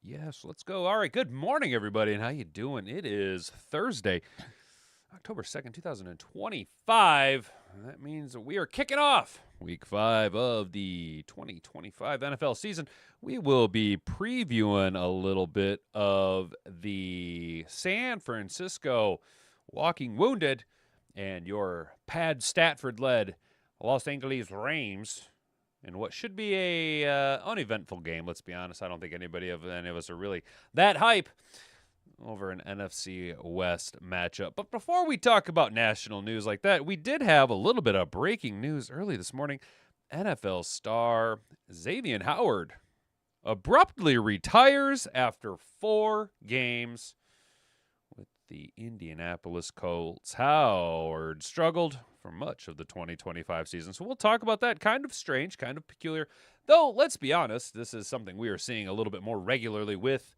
Yes, let's go. All right, good morning, everybody, and how you doing? It is Thursday, October 2nd, 2025. That means we are kicking off Week 5 of the 2025 NFL season. We will be previewing a little bit of the San Francisco Walking Wounded and your Pad Statford-led Los Angeles Rams in what should be a uneventful game. Let's be honest. I don't think any of us are really that hype over an NFC West matchup. But before we talk about national news like that, we did have a little bit of breaking news early this morning. NFL star Xavien Howard abruptly retires after 4 games with the Indianapolis Colts. Howard struggled for much of the 2025 season. So we'll talk about that. Kind of strange, kind of peculiar. Though, let's be honest, this is something we are seeing a little bit more regularly with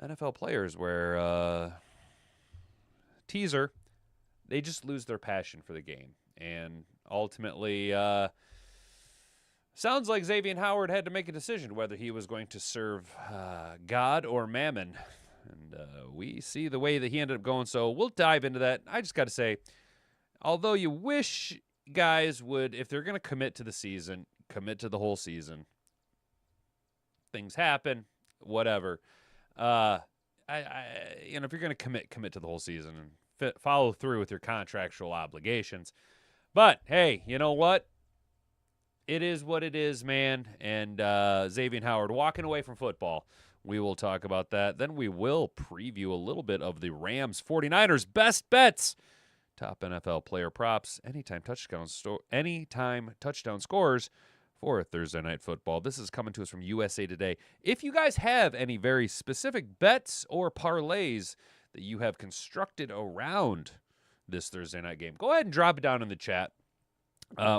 NFL players where, teaser, they just lose their passion for the game. And ultimately, sounds like Xavien Howard had to make a decision whether he was going to serve God or Mammon. And we see the way that he ended up going, so we'll dive into that. I just got to say, although you wish guys would, if they're going to commit to the season, commit to the whole season. Things happen, whatever. If you're going to commit to the whole season and follow through with your contractual obligations. But, hey, you know what? It is what it is, man. And Xavien Howard walking away from football. We will talk about that. Then we will preview a little bit of the Rams 49ers best bets. Top NFL player props, anytime touchdown scores for Thursday Night Football. This is coming to us from USA Today. If you guys have any very specific bets or parlays that you have constructed around this Thursday night game, go ahead and drop it down in the chat.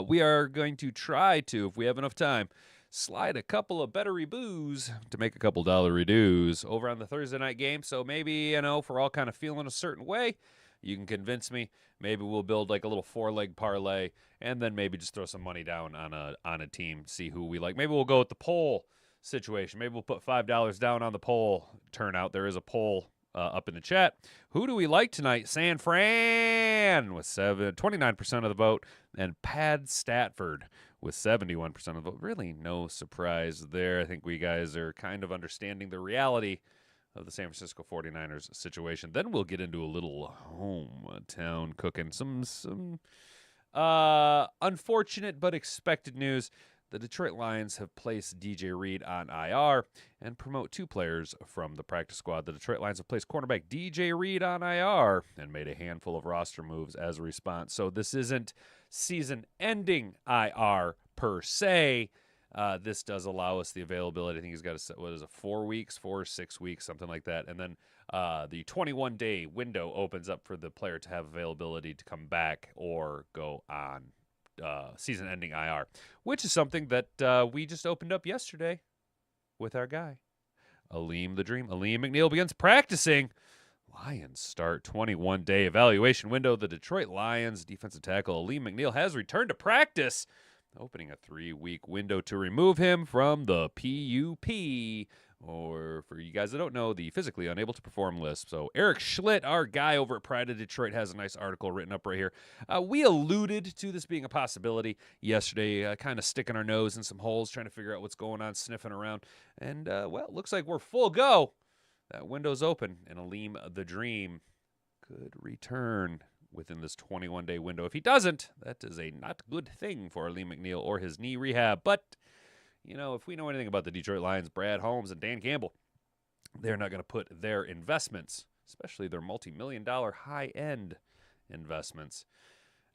We are going to try to, if we have enough time, slide a couple of bettery boos to make a couple dollar dues over on the Thursday night game. So maybe, if we're all kind of feeling a certain way, you can convince me. Maybe we'll build like a little 4-leg parlay and then maybe just throw some money down on a team, see who we like. Maybe we'll go with the poll situation. Maybe we'll put $5 down on the poll turnout. There is a poll up in the chat. Who do we like tonight? San Fran with 29% of the vote, and Pad Statford with 71% of the vote. Really no surprise there. I think we guys are kind of understanding the reality of the San Francisco 49ers situation. Then we'll get into a little hometown cooking. Some unfortunate but expected news. The Detroit Lions have placed DJ Reed on IR and promote 2 players from the practice squad. The Detroit Lions have placed cornerback DJ Reed on IR and made a handful of roster moves as a response. So this isn't season-ending IR per se. This does allow us the availability. I think he's got 4 weeks, 4 or 6 weeks, something like that. And then the 21-day window opens up for the player to have availability to come back or go on season-ending IR, which is something that we just opened up yesterday with our guy, Alim the Dream. Alim McNeill begins practicing. Lions start 21-day evaluation window. The Detroit Lions defensive tackle Alim McNeill has returned to practice, opening a 3-week window to remove him from the PUP, or for you guys that don't know, the physically unable to perform list. So Eric Schlitt, our guy over at Pride of Detroit, has a nice article written up right here. We alluded to this being a possibility yesterday, kind of sticking our nose in some holes, trying to figure out what's going on, sniffing around. And, well, looks like we're full go. That window's open, and Alim the Dream could return within this 21-day window. If he doesn't, that is a not good thing for Alim McNeill or his knee rehab. But, if we know anything about the Detroit Lions, Brad Holmes and Dan Campbell, they're not going to put their investments, especially their multi-million-dollar high-end investments,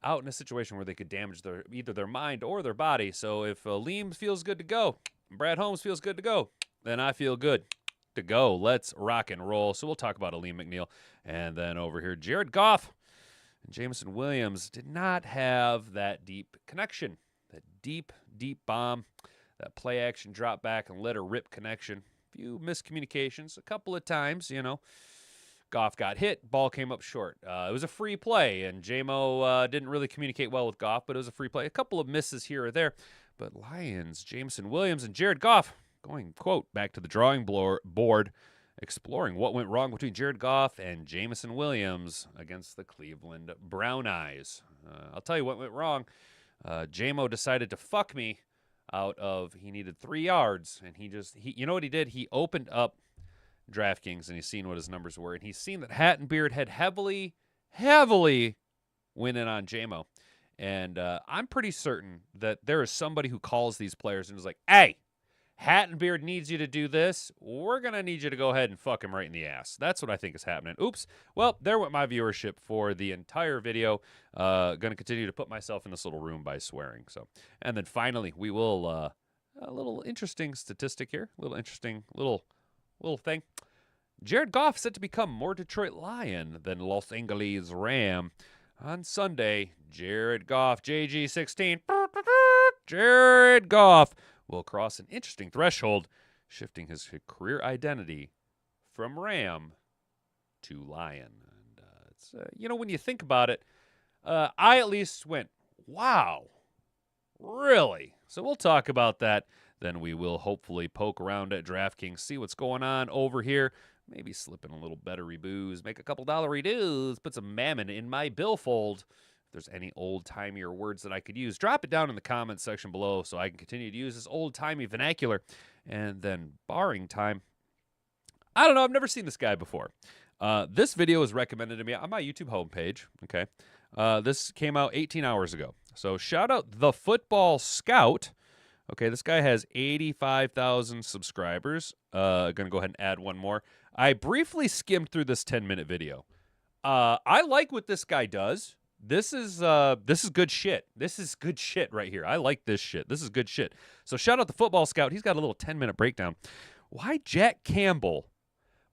out in a situation where they could damage either their mind or their body. So if Alim feels good to go, Brad Holmes feels good to go, then I feel good to go. Let's rock and roll. So we'll talk about Alim McNeill. And then over here, Jared Goff and Jameson Williams did not have that deep connection, that deep bomb, that play action drop back and let her rip connection. A few miscommunications a couple of times, Goff got hit, ball came up short. It was a free play, and JMO didn't really communicate well with Goff, but it was a free play. A couple of misses here or there. But Lions, Jameson Williams, and Jared Goff going, quote, back to the drawing board, exploring what went wrong between Jared Goff and Jameson Williams against the Cleveland Brown Eyes. I'll tell you what went wrong. JMO decided to fuck me out of, he needed 3 yards, and he you know what he did? He opened up DraftKings, and he's seen what his numbers were, and he's seen that Hat and Beard had heavily went in on JMO. And I'm pretty certain that there is somebody who calls these players and is like, hey, Hat and Beard needs you to do this. We're going to need you to go ahead and fuck him right in the ass. That's what I think is happening. Oops. Well, there went my viewership for the entire video. Going to continue to put myself in this little room by swearing. So, and then finally, we will, a little interesting statistic here. A little interesting little thing. Jared Goff set to become more Detroit Lion than Los Angeles Ram. On Sunday, Jared Goff, JG16, Jared Goff will cross an interesting threshold, shifting his career identity from Ram to Lion. And it's when you think about it, I at least went, wow, really? So we'll talk about that. Then we will hopefully poke around at DraftKings, see what's going on over here. Maybe slip in a little bettery booze, make a couple dollary dues, put some mammon in my billfold. If there's any old-timey words that I could use, drop it down in the comments section below so I can continue to use this old-timey vernacular. And then, barring time, I don't know, I've never seen this guy before. This video was recommended to me on my YouTube homepage, okay? This came out 18 hours ago. So shout out The Football Scout. Okay, this guy has 85,000 subscribers. Going to go ahead and add one more. I briefly skimmed through this 10-minute video. I like what this guy does. This is good shit. This is good shit right here. I like this shit. This is good shit. So shout out the Football Scout. He's got a little 10-minute breakdown. Why Jack Campbell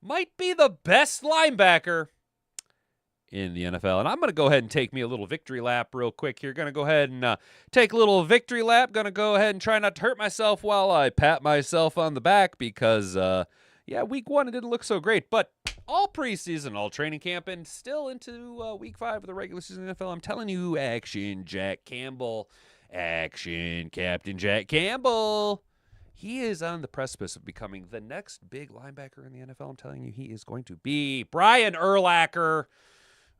might be the best linebacker in the NFL. And I'm going to go ahead and take me a little victory lap real quick here. Going to go ahead and take a little victory lap. Going to go ahead and try not to hurt myself while I pat myself on the back because, week 1 it didn't look so great. But all preseason, all training camp, and still into week 5 of the regular season NFL, I'm telling you, action Jack Campbell. Action Captain Jack Campbell. He is on the precipice of becoming the next big linebacker in the NFL. I'm telling you, he is going to be Brian Urlacher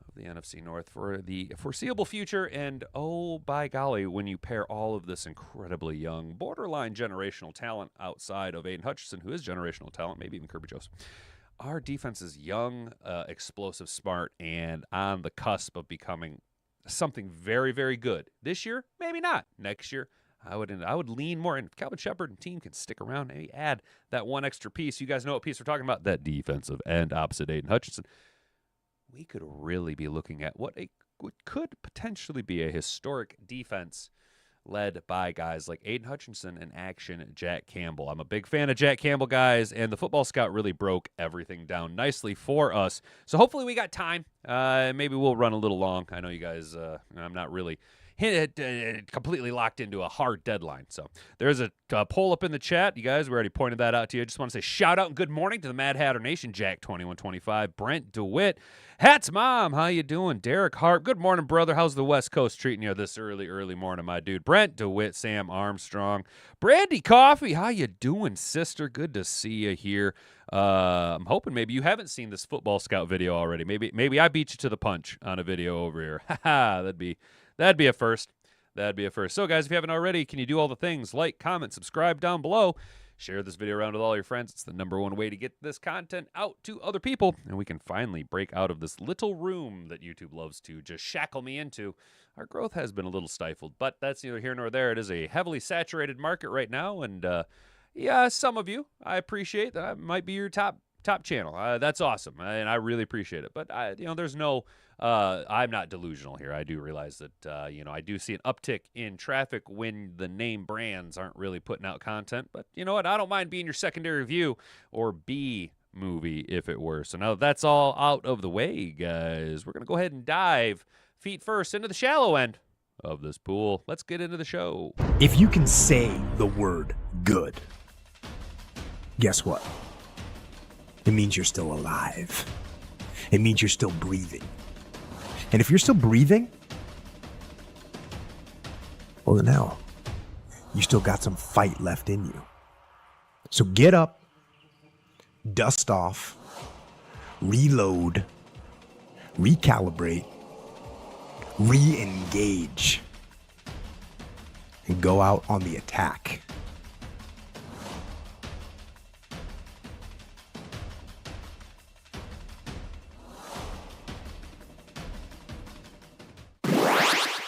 of the NFC North for the foreseeable future. And oh, by golly, when you pair all of this incredibly young, borderline generational talent outside of Aiden Hutchinson, who is generational talent, maybe even Kirby Joseph, our defense is young, explosive, smart, and on the cusp of becoming something very, very good. This year, maybe not. Next year, I would lean more. And if Calvin Shepard and team can stick around, maybe add that one extra piece. You guys know what piece we're talking about. That defensive end opposite Aiden Hutchinson. We could really be looking at what could potentially be a historic defense led by guys like Aiden Hutchinson and action Jack Campbell. I'm a big fan of Jack Campbell, guys, and the Football Scout really broke everything down nicely for us. So hopefully we got time. Maybe we'll run a little long. I know you guys, I'm not really completely locked into a hard deadline. So there's a poll up in the chat. You guys, we already pointed that out to you. I just want to say shout out and good morning to the Mad Hatter Nation. Jack2125, Brent DeWitt, Hat's mom, how you doing? Derek Hart, good morning, brother. How's the West Coast treating you this early morning, my dude? Brent DeWitt, Sam Armstrong, Brandy Coffee, how you doing, sister? Good to see you here. I'm hoping maybe you haven't seen this Football Scout video already. Maybe I beat you to the punch on a video over here. Haha, that'd be a first. That'd be a first. So, guys, if you haven't already, can you do all the things? Like, comment, subscribe down below. Share this video around with all your friends. It's the #1 way to get this content out to other people. And we can finally break out of this little room that YouTube loves to just shackle me into. Our growth has been a little stifled, but that's neither here nor there. It is a heavily saturated market right now. And, some of you, I appreciate that. Might be your top channel. That's awesome. And I really appreciate it. But, there's no... I'm not delusional here. I do realize that, I do see an uptick in traffic when the name brands aren't really putting out content. But you know what? I don't mind being your secondary review or B movie if it were. So now that's all out of the way, guys. We're going to go ahead and dive feet first into the shallow end of this pool. Let's get into the show. If you can say the word good, guess what? It means you're still alive. It means you're still breathing. And if you're still breathing, well, then hell, you still got some fight left in you. So get up, dust off, reload, recalibrate, re-engage, and go out on the attack.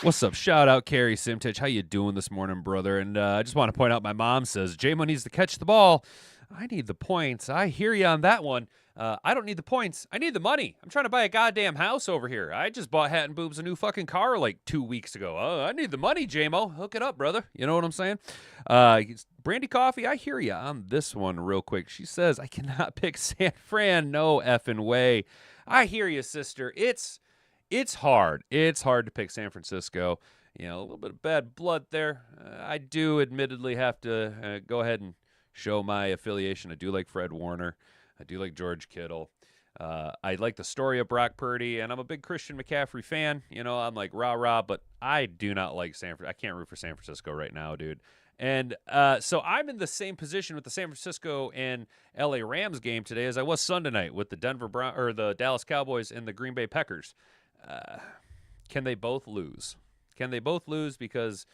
What's up? Shout out, Carrie Simtich. How you doing this morning, brother? And I just want to point out my mom says, J-Mo needs to catch the ball. I need the points. I hear you on that one. I don't need the points. I need the money. I'm trying to buy a goddamn house over here. I just bought Hat and Boobs a new fucking car like 2 weeks ago. I need the money, J-Mo. Hook it up, brother. You know what I'm saying? Brandy Coffee, I hear you on this one real quick. She says, I cannot pick San Fran. No effing way. I hear you, sister. It's hard. It's hard to pick San Francisco. You know, a little bit of bad blood there. I do admittedly have to go ahead and show my affiliation. I do like Fred Warner. I do like George Kittle. I like the story of Brock Purdy, and I'm a big Christian McCaffrey fan. You know, I'm like rah-rah, but I do not like San Francisco. I can't root for San Francisco right now, dude. And so I'm in the same position with the San Francisco and LA Rams game today as I was Sunday night with the the Dallas Cowboys and the Green Bay Packers. Can they both lose? Can they both lose? Because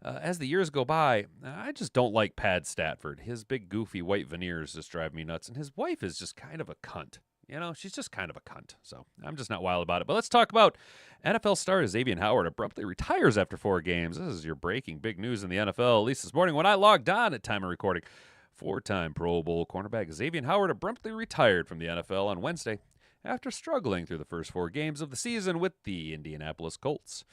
as the years go by, I just don't like Pad Stafford. His big, goofy white veneers just drive me nuts. And his wife is just kind of a cunt. You know, she's just kind of a cunt. So I'm just not wild about it. But let's talk about NFL star Xavien Howard abruptly retires after 4 games. This is your breaking big news in the NFL, at least this morning when I logged on at time of recording. 4-time Pro Bowl cornerback Xavien Howard abruptly retired from the NFL on Wednesday after struggling through the first 4 games of the season with the Indianapolis Colts.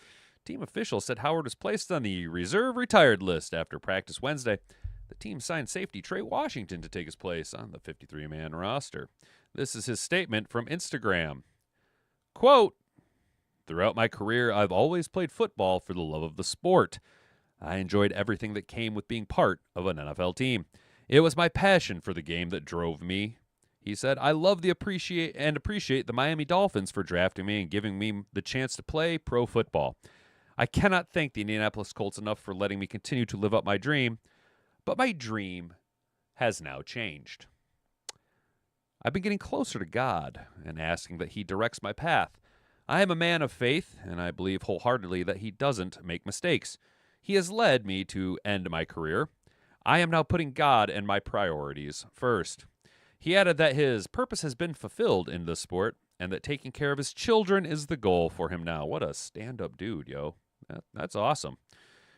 Team officials said Howard was placed on the reserve retired list after practice Wednesday. The team signed safety Trey Washington to take his place on the 53-man roster. This is his statement from Instagram. Quote, throughout my career, I've always played football for the love of the sport. I enjoyed everything that came with being part of an NFL team. It was my passion for the game that drove me. He said, I love appreciate the Miami Dolphins for drafting me and giving me the chance to play pro football. I cannot thank the Indianapolis Colts enough for letting me continue to live up my dream, but my dream has now changed. I've been getting closer to God and asking that He directs my path. I am a man of faith, and I believe wholeheartedly that He doesn't make mistakes. He has led me to end my career. I am now putting God and my priorities first. He added that his purpose has been fulfilled in this sport and that taking care of his children is the goal for him now. What a stand-up dude, yo. That's awesome.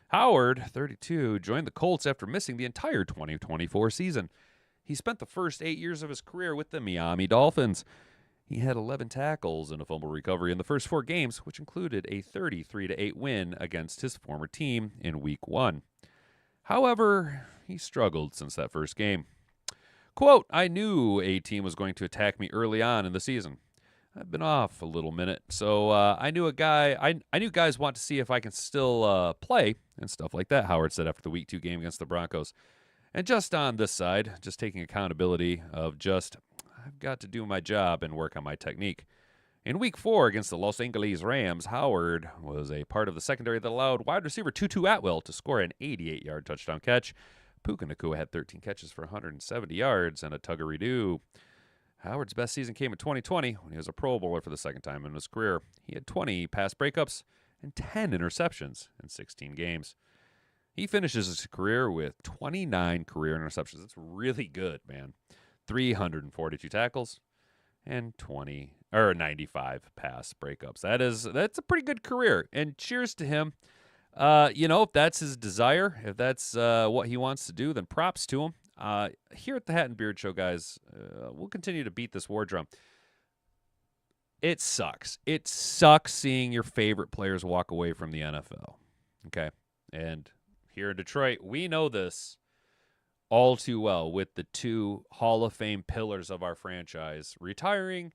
Howard, 32, joined the Colts after missing the entire 2024 season. He spent the first 8 years of his career with the Miami Dolphins. He had 11 tackles and a fumble recovery in the first 4 games, which included a 33-8 win against his former team in Week 1. However, he struggled since that first game. Quote, I knew a team was going to attack me early on in the season. I've been off a little minute, so I knew guys want to see if I can still play and stuff like that, Howard said after the Week 2 game against the Broncos. And just on this side, just taking accountability of I've got to do my job and work on my technique. In Week 4 against the Los Angeles Rams, Howard was a part of the secondary that allowed wide receiver Tutu Atwell to score an 88-yard touchdown catch. Puka Nacua had 13 catches for 170 yards and a tuggery-doo. Howard's best season came in 2020 when he was a Pro Bowler for the second time in his career. He had 20 pass breakups and 10 interceptions in 16 games. He finishes his career with 29 career interceptions. That's really good, man. 342 tackles and 95 pass breakups. That's a pretty good career. And cheers to him. If that's his desire, if that's what he wants to do, then props to him. Here at the Hat and Beard Show, guys, we'll continue to beat this war drum. It sucks. It sucks seeing your favorite players walk away from the NFL. Okay? And here in Detroit, we know this all too well with the 2 Hall of Fame pillars of our franchise retiring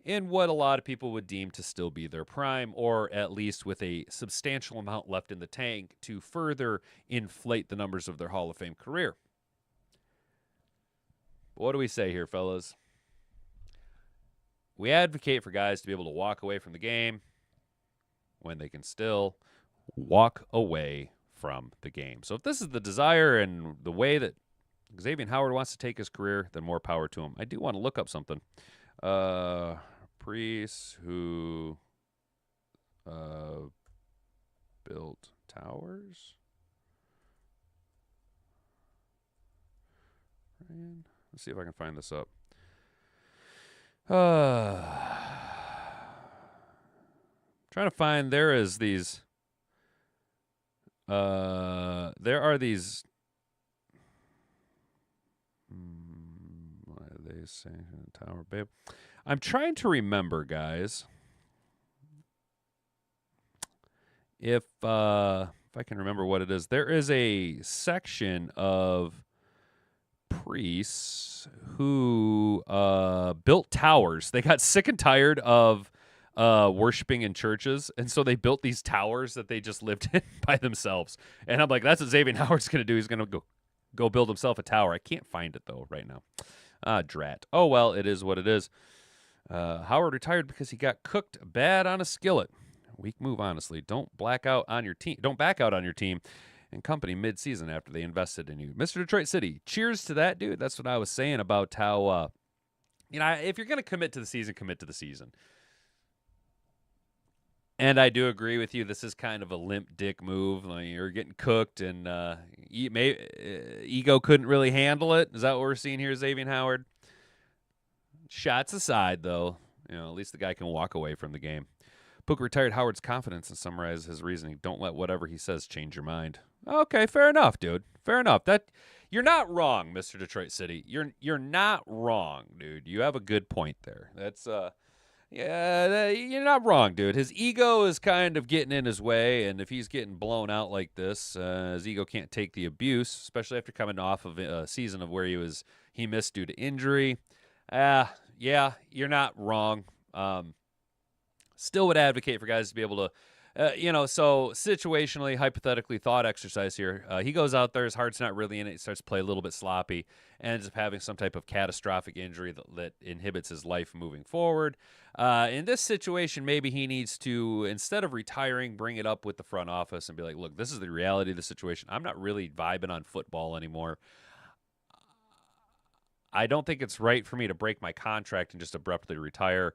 in what a lot of people would deem to still be their prime, or at least with a substantial amount left in the tank to further inflate the numbers of their Hall of Fame career. What do we say here, fellas? We advocate for guys to be able to walk away from the game when they can still walk away from the game. So if this is the desire and the way that Xavien Howard wants to take his career, then more power to him. I do want to look up something. Priests who built towers. Let's see if I can find this up. Trying to find, there are these why are they saying tower babe? I'm trying to remember, guys, if I can remember what it is. There is a section of priests who built towers. They got sick and tired of worshiping in churches, and so they built these towers that they just lived in by themselves. And I'm like, that's what Xavien Howard's going to do. He's going to go build himself a tower. I can't find it, though, right now. Drat. Oh, well, it is what it is. Howard retired because he got cooked bad on a skillet. Weak move, honestly. Don't black out on your team. Don't back out on your team and company mid-season after they invested in you. Mr. Detroit City, cheers to that, dude. That's what I was saying about how, if you're going to commit to the season, commit to the season. And I do agree with you. This is kind of a limp dick move. Like, you're getting cooked, and ego couldn't really handle it. Is that what we're seeing here, Xavien Howard? Shots aside, though, at least the guy can walk away from the game. Book retired Howard's confidence and summarized his reasoning. Don't let whatever he says change your mind. Okay, fair enough, dude. Fair enough. That you're not wrong, Mr. Detroit City. You're not wrong, dude. You have a good point there. That's you're not wrong, dude. His ego is kind of getting in his way, and if he's getting blown out like this, his ego can't take the abuse, especially after coming off of a season of where he missed due to injury. Yeah, you're not wrong. Still would advocate for guys to be able to, so situationally, hypothetically, thought exercise here. He goes out there, his heart's not really in it, he starts to play a little bit sloppy, ends up having some type of catastrophic injury that inhibits his life moving forward. In this situation, maybe he needs to, instead of retiring, bring it up with the front office and be like, look, this is the reality of the situation. I'm not really vibing on football anymore. I don't think it's right for me to break my contract and just abruptly retire.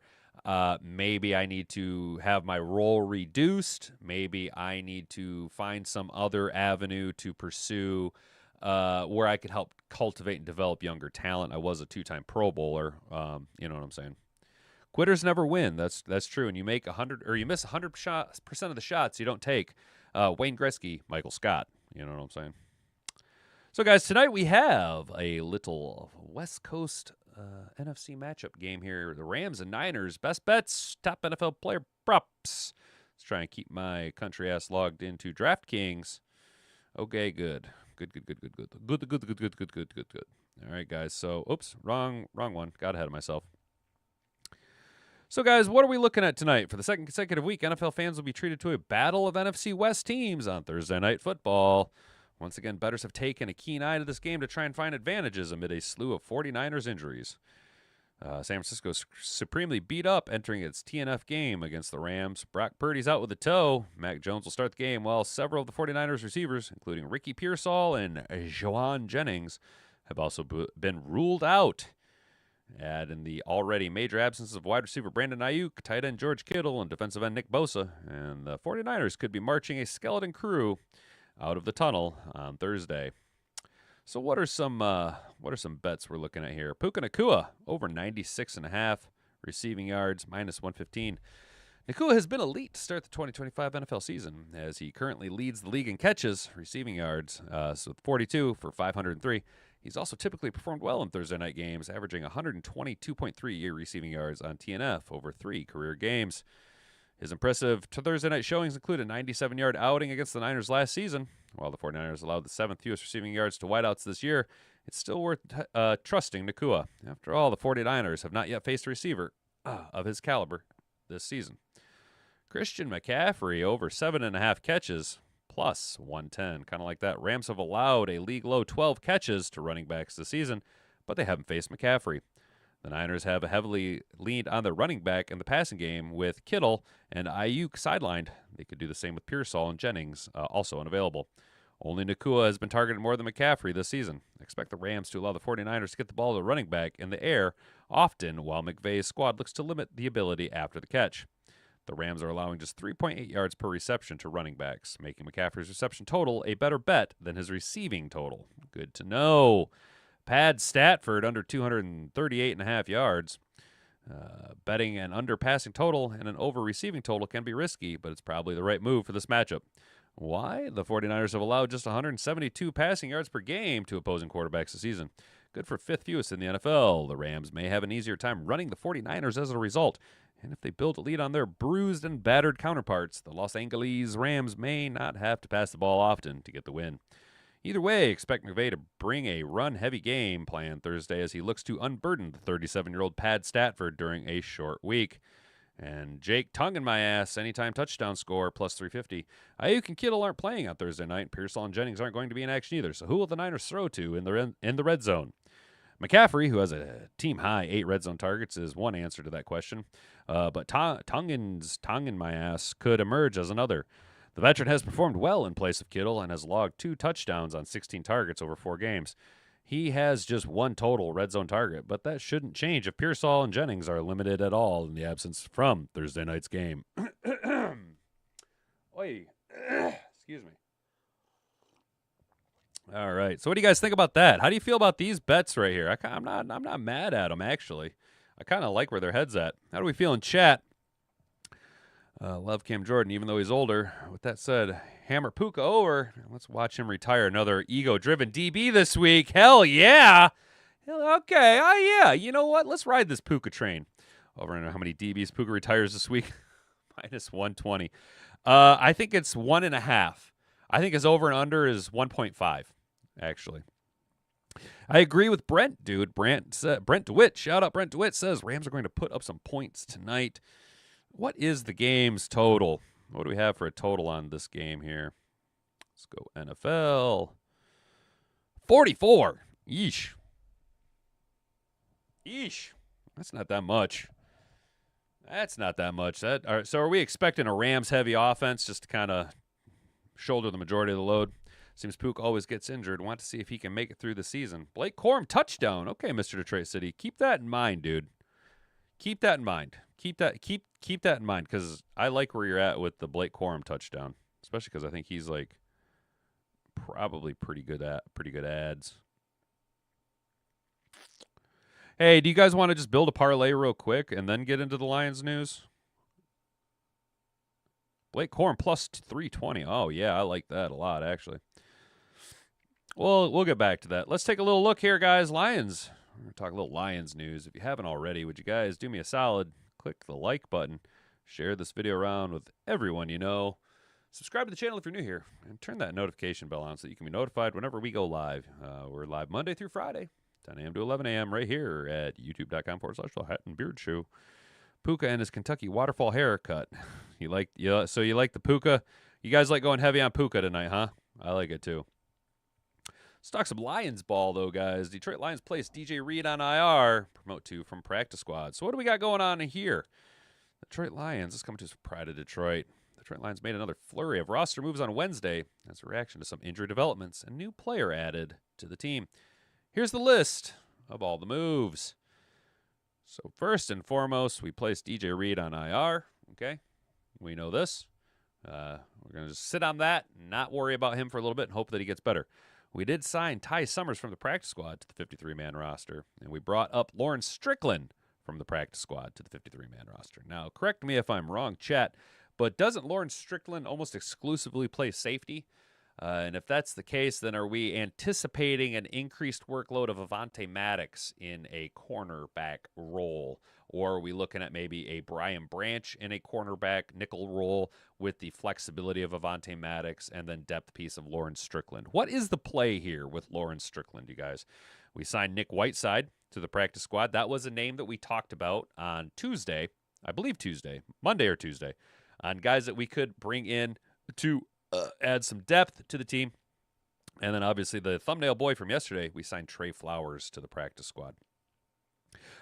Maybe I need to have my role reduced. Maybe I need to find some other avenue to pursue where I could help cultivate and develop younger talent. I was a 2-time Pro Bowler. You know what I'm saying? Quitters never win. That's true. And you make 100 or you miss 100% of the shots you don't take. Wayne Gretzky, Michael Scott. You know what I'm saying? So, guys, tonight we have a little West Coast NFC matchup game here. The Rams and Niners, best bets, top NFL player props. Let's try and keep my country ass logged into DraftKings. Okay, good. Good. All right, guys. So, oops, wrong one. Got ahead of myself. So, guys, what are we looking at tonight? For the second consecutive week, NFL fans will be treated to a battle of NFC West teams on Thursday Night Football. Once again, bettors have taken a keen eye to this game to try and find advantages amid a slew of 49ers injuries. San Francisco supremely beat up entering its TNF game against the Rams. Brock Purdy's out with a toe. Mac Jones will start the game, while several of the 49ers receivers, including Ricky Pearsall and Joan Jennings, have also been ruled out. Add in the already major absences of wide receiver Brandon Ayuk, tight end George Kittle, and defensive end Nick Bosa, and the 49ers could be marching a skeleton crew out of the tunnel on Thursday. So what are some bets we're looking at here? Puka Nacua over 96.5 receiving yards, minus 115. Nacua has been elite to start the 2025 NFL season, as he currently leads the league in catches, receiving yards, so 42 for 503. He's also typically performed well in Thursday night games, averaging 122.3 year receiving yards on TNF over 3 career games. His impressive Thursday night showings include a 97-yard outing against the Niners last season. While the 49ers allowed the 7th fewest receiving yards to wideouts this year, it's still worth trusting Nacua. After all, the 49ers have not yet faced a receiver of his caliber this season. Christian McCaffrey over 7.5 catches, plus 110. Kind of like that. Rams have allowed a league-low 12 catches to running backs this season, but they haven't faced McCaffrey. The Niners have heavily leaned on the running back in the passing game with Kittle and Ayuk sidelined. They could do the same with Pearsall and Jennings, also unavailable. Only Nakua has been targeted more than McCaffrey this season. Expect the Rams to allow the 49ers to get the ball to the running back in the air often, while McVay's squad looks to limit the ability after the catch. The Rams are allowing just 3.8 yards per reception to running backs, making McCaffrey's reception total a better bet than his receiving total. Good to know. Pad Statford under 238.5 yards. Betting an under passing total and an over receiving total can be risky, but it's probably the right move for this matchup. Why? The 49ers have allowed just 172 passing yards per game to opposing quarterbacks this season. Good for fifth fewest in the NFL. The Rams may have an easier time running the 49ers as a result. And if they build a lead on their bruised and battered counterparts, the Los Angeles Rams may not have to pass the ball often to get the win. Either way, expect McVay to bring a run-heavy game plan Thursday as he looks to unburden the 37-year-old Pad Statford during a short week. And Jake tonguing my ass, anytime touchdown score, plus 350. Ayuk and Kittle aren't playing on Thursday night. Pearsall and Jennings aren't going to be in action either. So who will the Niners throw to in the red zone? McCaffrey, who has a team-high 8 red zone targets, is one answer to that question. But tonguing my ass could emerge as another. The veteran has performed well in place of Kittle and has logged 2 touchdowns on 16 targets over 4 games. He has just 1 total red zone target, but that shouldn't change if Pearsall and Jennings are limited at all in the absence from Thursday night's game. Oi. Excuse me. All right. So what do you guys think about that? How do you feel about these bets right here? I'm not mad at them, actually. I kind of like where their head's at. How do we feel in chat? Love Cam Jordan, even though he's older. With that said, hammer Puka over. Let's watch him retire another ego-driven DB this week. Hell yeah. Okay. Oh, yeah. You know what? Let's ride this Puka train. Over and how many DBs Puka retires this week? Minus 120. I think it's 1.5. I think his over and under is 1.5, actually. I agree with Brent, dude. Brent DeWitt. Shout out Brent DeWitt says Rams are going to put up some points tonight. What is the game's total? What do we have for a total on this game here? Let's go NFL. 44. Yeesh. That's not that much. All right, so are we expecting a Rams-heavy offense just to kind of shoulder the majority of the load? Seems Pook always gets injured. Want to see if he can make it through the season. Blake Corum touchdown. Okay, Mr. Detroit City. Keep that in mind, dude. Keep that in mind. Keep that in mind, because I like where you're at with the Blake Corum touchdown, especially because I think he's like probably pretty good ads. Hey, do you guys want to just build a parlay real quick and then get into the Lions news? Blake Corum plus 320. Oh yeah, I like that a lot actually. Well, we'll get back to that. Let's take a little look here, guys. Lions. We're going to talk a little Lions news. If you haven't already, would you guys do me a solid? Click the like button. Share this video around with everyone you know. Subscribe to the channel if you're new here. And turn that notification bell on so that you can be notified whenever we go live. We're live Monday through Friday, 10 a.m. to 11 a.m. right here at youtube.com/TheHattonBeard Puka and his Kentucky waterfall haircut. You like the Puka? You guys like going heavy on Puka tonight, huh? I like it too. Let's talk some Lions ball, though, guys. Detroit Lions placed DJ Reed on IR. Promote 2 from practice squad. So what do we got going on here? Detroit Lions. Let's come to some pride of Detroit. Detroit Lions made another flurry of roster moves on Wednesday as a reaction to some injury developments and new player added to the team. Here's the list of all the moves. So first and foremost, we placed DJ Reed on IR. Okay, we know this. We're going to just sit on that, not worry about him for a little bit, and hope that he gets better. We did sign Ty Summers from the practice squad to the 53-man roster, and we brought up Lawrence Strickland from the practice squad to the 53-man roster. Now, correct me if I'm wrong, chat, but doesn't Lawrence Strickland almost exclusively play safety? And if that's the case, then are we anticipating an increased workload of Avonte Maddox in a cornerback role? Or are we looking at maybe a Brian Branch in a cornerback nickel role with the flexibility of Avonte Maddox and then depth piece of Lawrence Strickland? What is the play here with Lawrence Strickland, you guys? We signed Nick Whiteside to the practice squad. That was a name that we talked about on Tuesday, I believe Monday or Tuesday, on guys that we could bring in to add some depth to the team. And then obviously the thumbnail boy from yesterday, we signed Trey Flowers to the practice squad.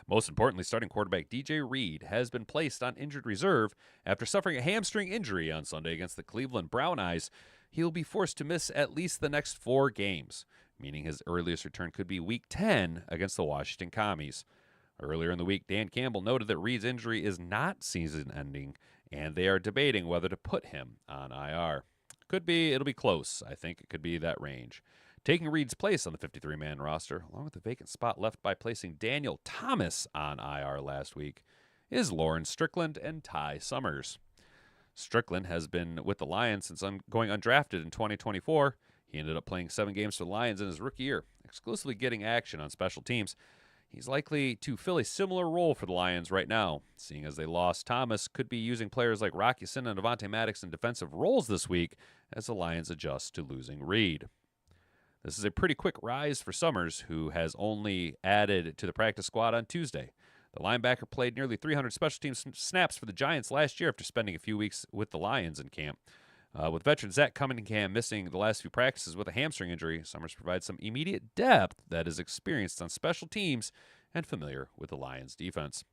Most importantly, starting quarterback DJ Reed has been placed on injured reserve after suffering a hamstring injury on Sunday against the Cleveland Brown Eyes. he will be forced to miss at least the next 4 games, meaning his earliest return could be Week 10 against the Washington Commies. Earlier in the week, Dan Campbell noted that Reed's injury is not season-ending, and they are debating whether to put him on IR. It'll be close. I think it could be that range. Taking Reed's place on the 53-man roster, along with the vacant spot left by placing Daniel Thomas on IR last week, is Lauren Strickland and Ty Summers. Strickland has been with the Lions since going undrafted in 2024. He ended up playing 7 games for the Lions in his rookie year, exclusively getting action on special teams. He's likely to fill a similar role for the Lions right now, seeing as they lost Thomas, could be using players like Rocky Sin and Devontae Maddox in defensive roles this week as the Lions adjust to losing Reed. This is a pretty quick rise for Summers, who has only added to the practice squad on Tuesday. The linebacker played nearly 300 special teams snaps for the Giants last year after spending a few weeks with the Lions in camp. With veteran Zach Cunningham missing the last few practices with a hamstring injury, Summers provides some immediate depth that is experienced on special teams and familiar with the Lions' defense.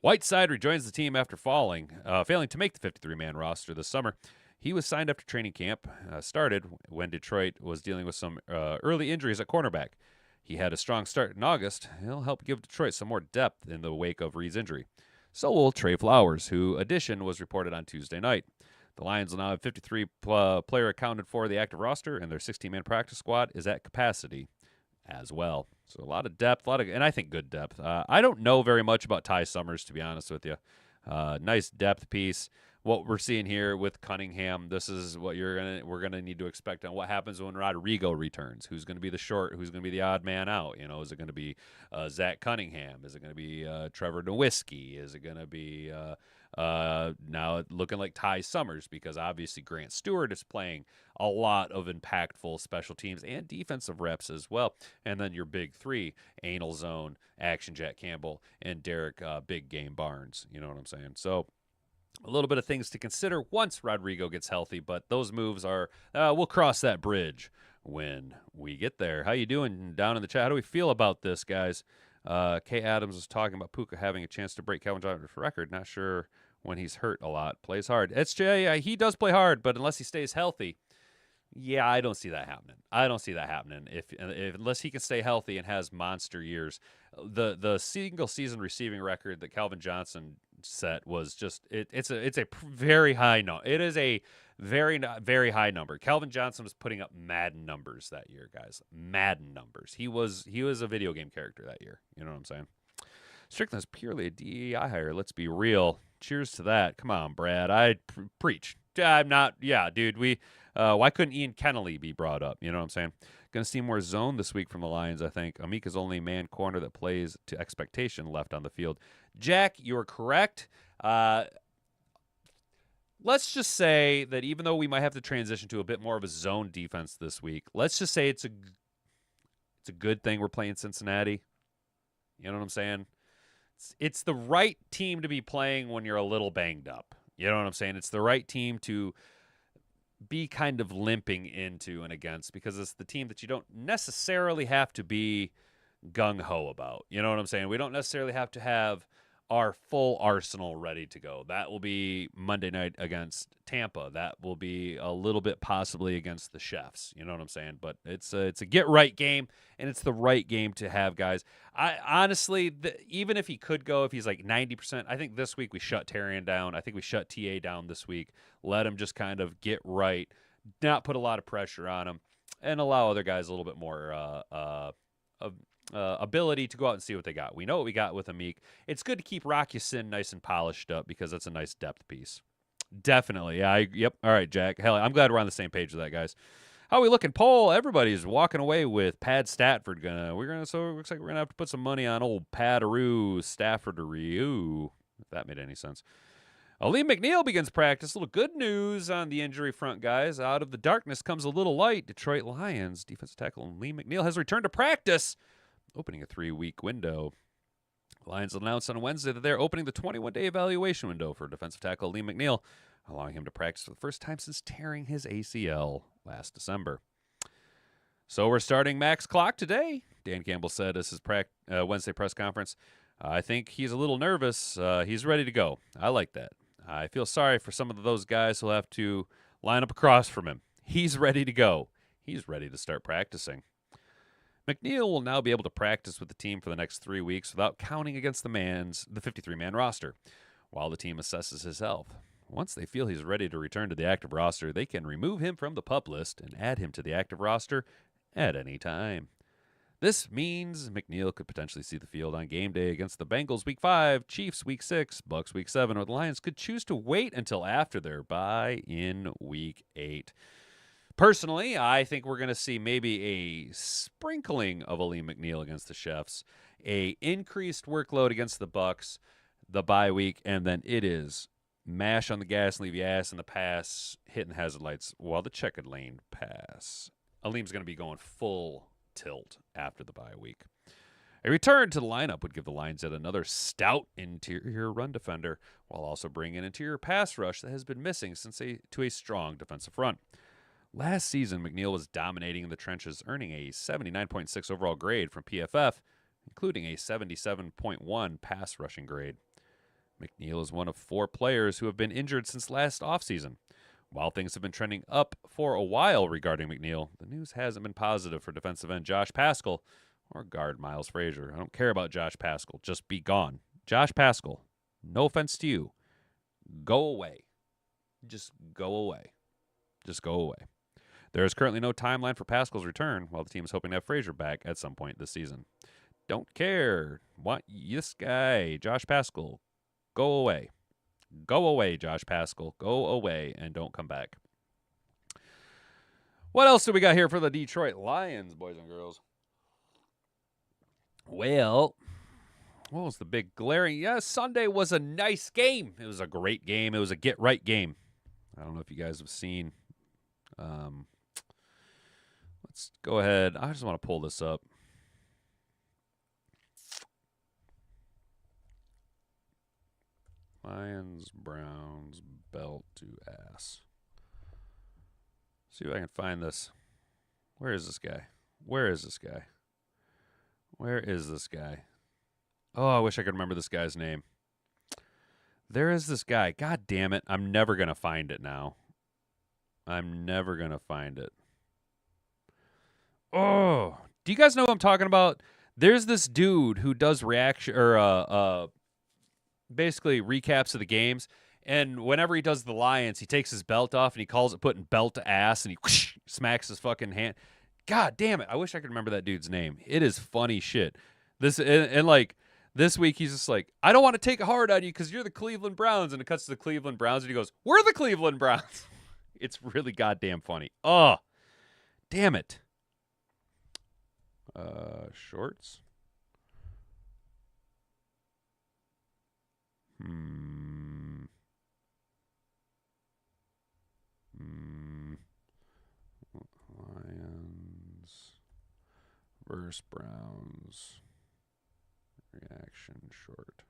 Whiteside rejoins the team after failing to make the 53-man roster this summer. He was signed after training camp started when Detroit was dealing with some early injuries at cornerback. He had a strong start in August. He'll help give Detroit some more depth in the wake of Reed's injury. So will Trey Flowers, whose addition was reported on Tuesday night. The Lions will now have 53 player accounted for the active roster, and their 16-man practice squad is at capacity as well. So a lot of depth, and I think good depth. I don't know very much about Ty Summers, to be honest with you. Nice depth piece. What we're seeing here with Cunningham, this is what we're gonna need to expect on what happens when Rodrigo returns. Who's going to be the short? Who's going to be the odd man out? Is it going to be Zach Cunningham? Is it going to be Trevor Nowitzki? Is it going to be now looking like Ty Summers? Because obviously Grant Stewart is playing a lot of impactful special teams and defensive reps as well. And then your big 3, Anal Zone, Action Jack Campbell, and Derek Big Game Barnes. You know what I'm saying? So a little bit of things to consider once Rodrigo gets healthy, but those moves are, we'll cross that bridge when we get there. How you doing down in the chat? How do we feel about this, guys? Kay Adams was talking about Puka having a chance to break Calvin Johnson's record. Not sure when he's hurt a lot. Plays hard. He does play hard, but unless he stays healthy, yeah, I don't see that happening. If unless he can stay healthy and has monster years. The single season receiving record that Calvin Johnson set was just it's a very high no. It is a very high number. Calvin Johnson was putting up Madden numbers that year, guys. Madden numbers. He was a video game character that year. You know what I'm saying? Strickland's purely a DEI hire. Let's be real. Cheers to that. Come on, Brad. I preach. I'm not. Yeah, dude. Why couldn't Ian Kennelly be brought up? You know what I'm saying? Going to see more zone this week from the Lions, I think. Amika's only man corner that plays to expectation left on the field. Jack, you're correct. Let's just say that even though we might have to transition to a bit more of a zone defense this week, let's just say it's a good thing we're playing Cincinnati. You know what I'm saying? It's the right team to be playing when you're a little banged up. You know what I'm saying? It's the right team to be kind of limping into and against, because it's the team that you don't necessarily have to be gung-ho about. You know what I'm saying? We don't necessarily have to have our full arsenal ready to go. That will be Monday night against Tampa. That will be a little bit possibly against the Chefs. You know what I'm saying? But it's a get-right game, and it's the right game to have, guys. I honestly, even if he could go, if he's like 90%, I think this week we shut Terrian down. I think we shut TA down this week. Let him just kind of get right, not put a lot of pressure on him, and allow other guys a little bit more ability to go out and see what they got. We know what we got with Amik. It's good to keep Rocky Sin nice and polished up because that's a nice depth piece. Definitely. Yeah. Yep. All right, Jack. Hell, I'm glad we're on the same page with that, guys. How are we looking? Poll. Everybody's walking away with Pad Stafford. So it looks like we're gonna have to put some money on old Padaroo Staffordaroo. If that made any sense. Alim McNeill begins practice. A little good news on the injury front, guys. Out of the darkness comes a little light. Detroit Lions defensive tackle Alim McNeill has returned to practice, opening a 3-week window. Lions announced on Wednesday that they're opening the 21-day evaluation window for defensive tackle Alim McNeill, allowing him to practice for the first time since tearing his ACL last December. So we're starting max clock today, Dan Campbell said at his Wednesday press conference. I think he's a little nervous. He's ready to go. I like that. I feel sorry for some of those guys who'll have to line up across from him. He's ready to go. He's ready to start practicing. McNeill will now be able to practice with the team for the next 3 weeks without counting against the 53-man roster, while the team assesses his health. Once they feel he's ready to return to the active roster, they can remove him from the PUP list and add him to the active roster at any time. This means McNeill could potentially see the field on game day against the Bengals Week 5, Chiefs Week 6, Bucks Week 7, or the Lions could choose to wait until after their bye in Week 8. Personally, I think we're going to see maybe a sprinkling of Alim McNeill against the Chiefs, a increased workload against the Bucks, the bye week, and then it is mash on the gas and leave your ass in the pass, hitting the hazard lights while the checkered lane pass. Alim's going to be going full tilt after the bye week. A return to the lineup would give the Lions yet another stout interior run defender, while also bringing an interior pass rush that has been missing to a strong defensive front. Last season, McNeill was dominating in the trenches, earning a 79.6 overall grade from PFF, including a 77.1 pass rushing grade. McNeill is one of 4 players who have been injured since last offseason. While things have been trending up for a while regarding McNeill, the news hasn't been positive for defensive end Josh Paschal or guard Miles Frazier. I don't care about Josh Paschal. Just be gone. Josh Paschal, no offense to you, go away. Just go away. Just go away. There is currently no timeline for Paschal's return, while the team is hoping to have Frazier back at some point this season. Don't care. Want this guy, Josh Paschal. Go away. Go away, Josh Paschal. Go away and don't come back. What else do we got here for the Detroit Lions, boys and girls? Well, what was the big glaring? Yeah, Sunday was a nice game. It was a great game. It was a get-right game. I don't know if you guys have seen. Let's go ahead. I just want to pull this up. Lions, Browns, belt to ass. See if I can find this. Where is this guy? Where is this guy? Where is this guy? Oh, I wish I could remember this guy's name. There is this guy. God damn it. I'm never going to find it now. I'm never going to find it. Oh, do you guys know what I'm talking about? There's this dude who does reaction or basically recaps of the games, and whenever he does the Lions, he takes his belt off and he calls it putting belt to ass, and he whoosh, smacks his fucking hand. God damn it! I wish I could remember that dude's name. It is funny shit. This and like this week, he's just like, I don't want to take it hard on you because you're the Cleveland Browns, and it cuts to the Cleveland Browns, and he goes, "We're the Cleveland Browns." It's really goddamn funny. Oh, damn it. Shorts. Lions versus Browns. Reaction short.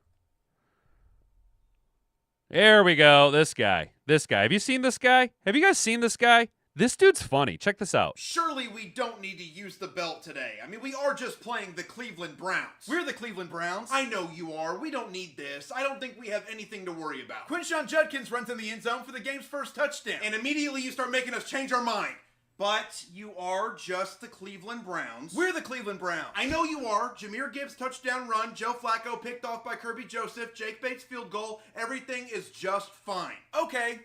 There we go. This guy. Have you seen this guy? Have you guys seen this guy? This dude's funny. Check this out. Surely we don't need to use the belt today. I mean, we are just playing the Cleveland Browns. We're the Cleveland Browns. I know you are. We don't need this. I don't think we have anything to worry about. Quinshon Judkins runs in the end zone for the game's first touchdown. And immediately you start making us change our mind. But you are just the Cleveland Browns. We're the Cleveland Browns. I know you are. Jameer Gibbs touchdown run. Joe Flacco picked off by Kirby Joseph. Jake Bates field goal. Everything is just fine. Okay.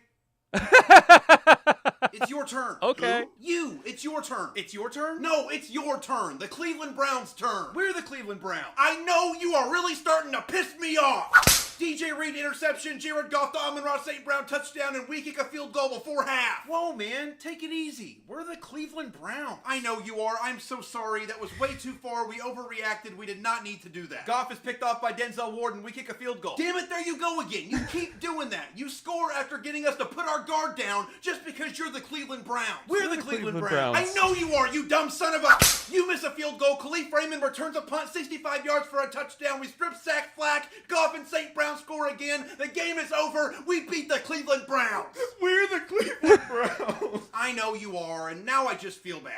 It's your turn. Okay. You. It's your turn. It's your turn? No, it's your turn. The Cleveland Browns' turn. We're the Cleveland Browns. I know you are really starting to piss me off. DJ Reed interception, Jared Goff to Amon-Ra St. Brown touchdown, and we kick a field goal before half. Whoa, man. Take it easy. We're the Cleveland Browns. I know you are. I'm so sorry. That was way too far. We overreacted. We did not need to do that. Goff is picked off by Denzel Ward, and we kick a field goal. Damn it, there you go again. You keep doing that. You score after getting us to put our guard down just because you're the Cleveland Browns. We're the Cleveland Browns. I know you are, you dumb son of a... You miss a field goal. Khalif Raymond returns a punt 65 yards for a touchdown. We strip sack Flack. Goff and St. Brown score again. The game is over. We beat the Cleveland Browns. We're the Cleveland Browns. I know you are, and now I just feel bad.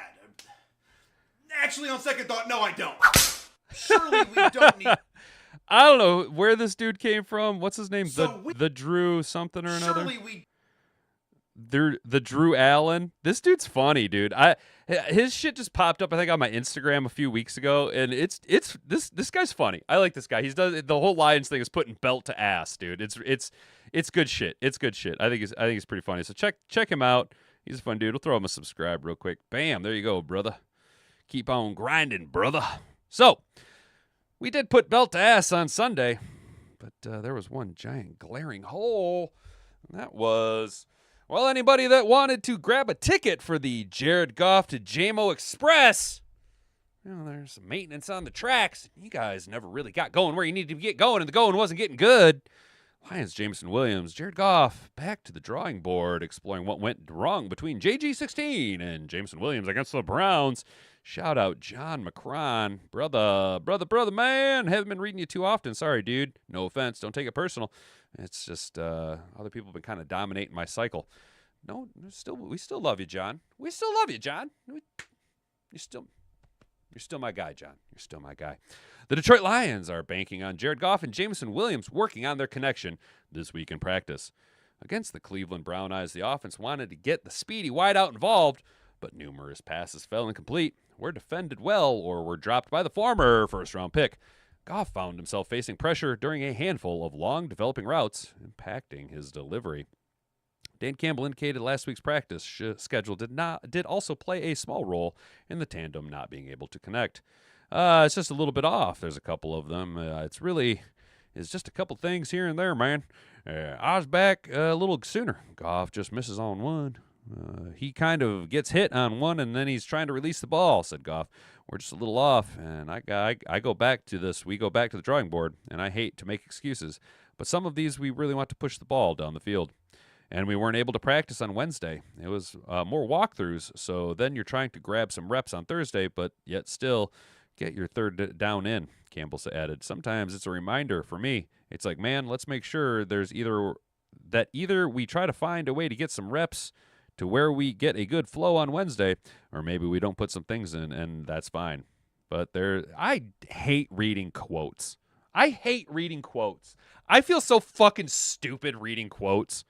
Actually, on second thought, no, I don't. Surely we don't need... I don't know where this dude came from. What's his name? So the Drew something or another? Surely we... the Drew Allen. This dude's funny, dude. His shit just popped up, I think, on my Instagram a few weeks ago, and it's this guy's funny. I like this guy. He's done the whole Lions thing is putting belt to ass, dude. It's good shit. It's good shit. I think it's pretty funny. So check him out. He's a fun dude. We'll throw him a subscribe real quick. Bam, there you go, brother. Keep on grinding, brother. So we did put belt to ass on Sunday, but there was one giant glaring hole, and that was. Well, anybody that wanted to grab a ticket for the Jared Goff to JMO Express, there's some maintenance on the tracks. You guys never really got going where you needed to get going, and the going wasn't getting good. Lions, Jameson Williams, Jared Goff, back to the drawing board, exploring what went wrong between JG16 and Jameson Williams against the Browns. Shout out John McCron. Brother, man. Haven't been reading you too often. Sorry, dude. No offense. Don't take it personal. It's just other people have been kind of dominating my cycle. No, we still love you, John. We still love you, John. You're still my guy, John. You're still my guy. The Detroit Lions are banking on Jared Goff and Jameson Williams working on their connection this week in practice. Against the Cleveland Brown Eyes, the offense wanted to get the speedy wideout involved, but numerous passes fell incomplete, were defended well, or were dropped by the former first-round pick. Goff found himself facing pressure during a handful of long developing routes, impacting his delivery. Dan Campbell indicated last week's practice schedule did also play a small role in the tandem not being able to connect. It's just a little bit off. There's a couple of them. It's just a couple things here and there, man. I was back a little sooner. Goff just misses on one. He kind of gets hit on one, and then he's trying to release the ball, said Goff. We're just a little off, and I go back to this. We go back to the drawing board, and I hate to make excuses, but some of these we really want to push the ball down the field. And we weren't able to practice on Wednesday. It was more walkthroughs, so then you're trying to grab some reps on Thursday, but yet still get your third down in, Campbell added. Sometimes it's a reminder for me. It's like, man, let's make sure there's either we try to find a way to get some reps to where we get a good flow on Wednesday, or maybe we don't put some things in, and that's fine. But I hate reading quotes. I feel so fucking stupid reading quotes.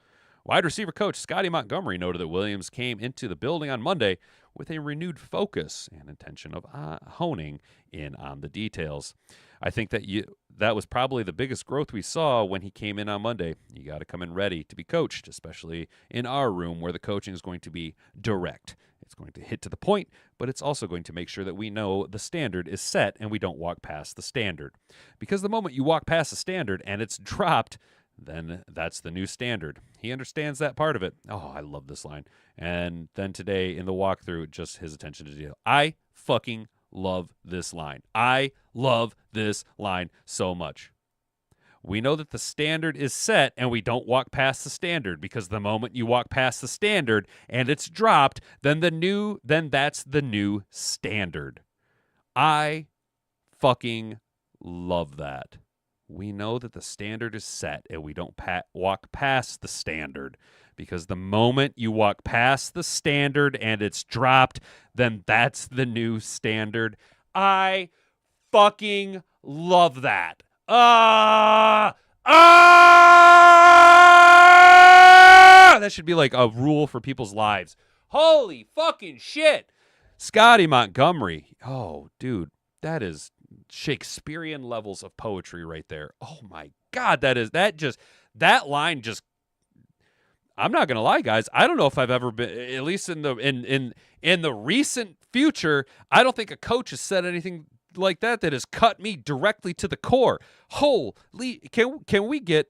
Wide receiver coach Scotty Montgomery noted that Williams came into the building on Monday with a renewed focus and intention of honing in on the details. I think that was probably the biggest growth we saw when he came in on Monday. You got to come in ready to be coached, especially in our room where the coaching is going to be direct. It's going to hit to the point, but it's also going to make sure that we know the standard is set and we don't walk past the standard. Because the moment you walk past the standard and it's dropped, then that's the new standard. He understands that part of it. Oh, I love this line. And then today in the walkthrough, just his attention to detail. I fucking love this line. I love this line so much. We know that the standard is set and we don't walk past the standard, because the moment you walk past the standard and it's dropped, then that's the new standard. I fucking love that. We know that the standard is set and we don't walk past the standard, because the moment you walk past the standard and it's dropped, then that's the new standard. I fucking love that. That should be like a rule for people's lives. Holy fucking shit. Scotty Montgomery. Oh, dude, that is Shakespearean levels of poetry right there. Oh my God, that line just, I'm not gonna lie, guys. I don't know if I've ever been, at least in the recent future, I don't think a coach has said anything like that has cut me directly to the core. Holy, can we get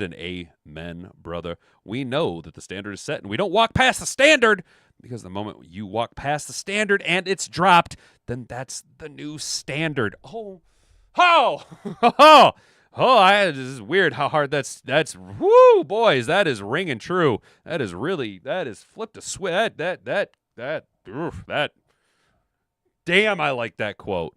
an amen, brother? We know that the standard is set and we don't walk past the standard, because the moment you walk past the standard and it's dropped, then that's the new standard. This is weird how hard that's whoo, boys, that is ringing true. That is flipped a switch. Damn, I like that quote.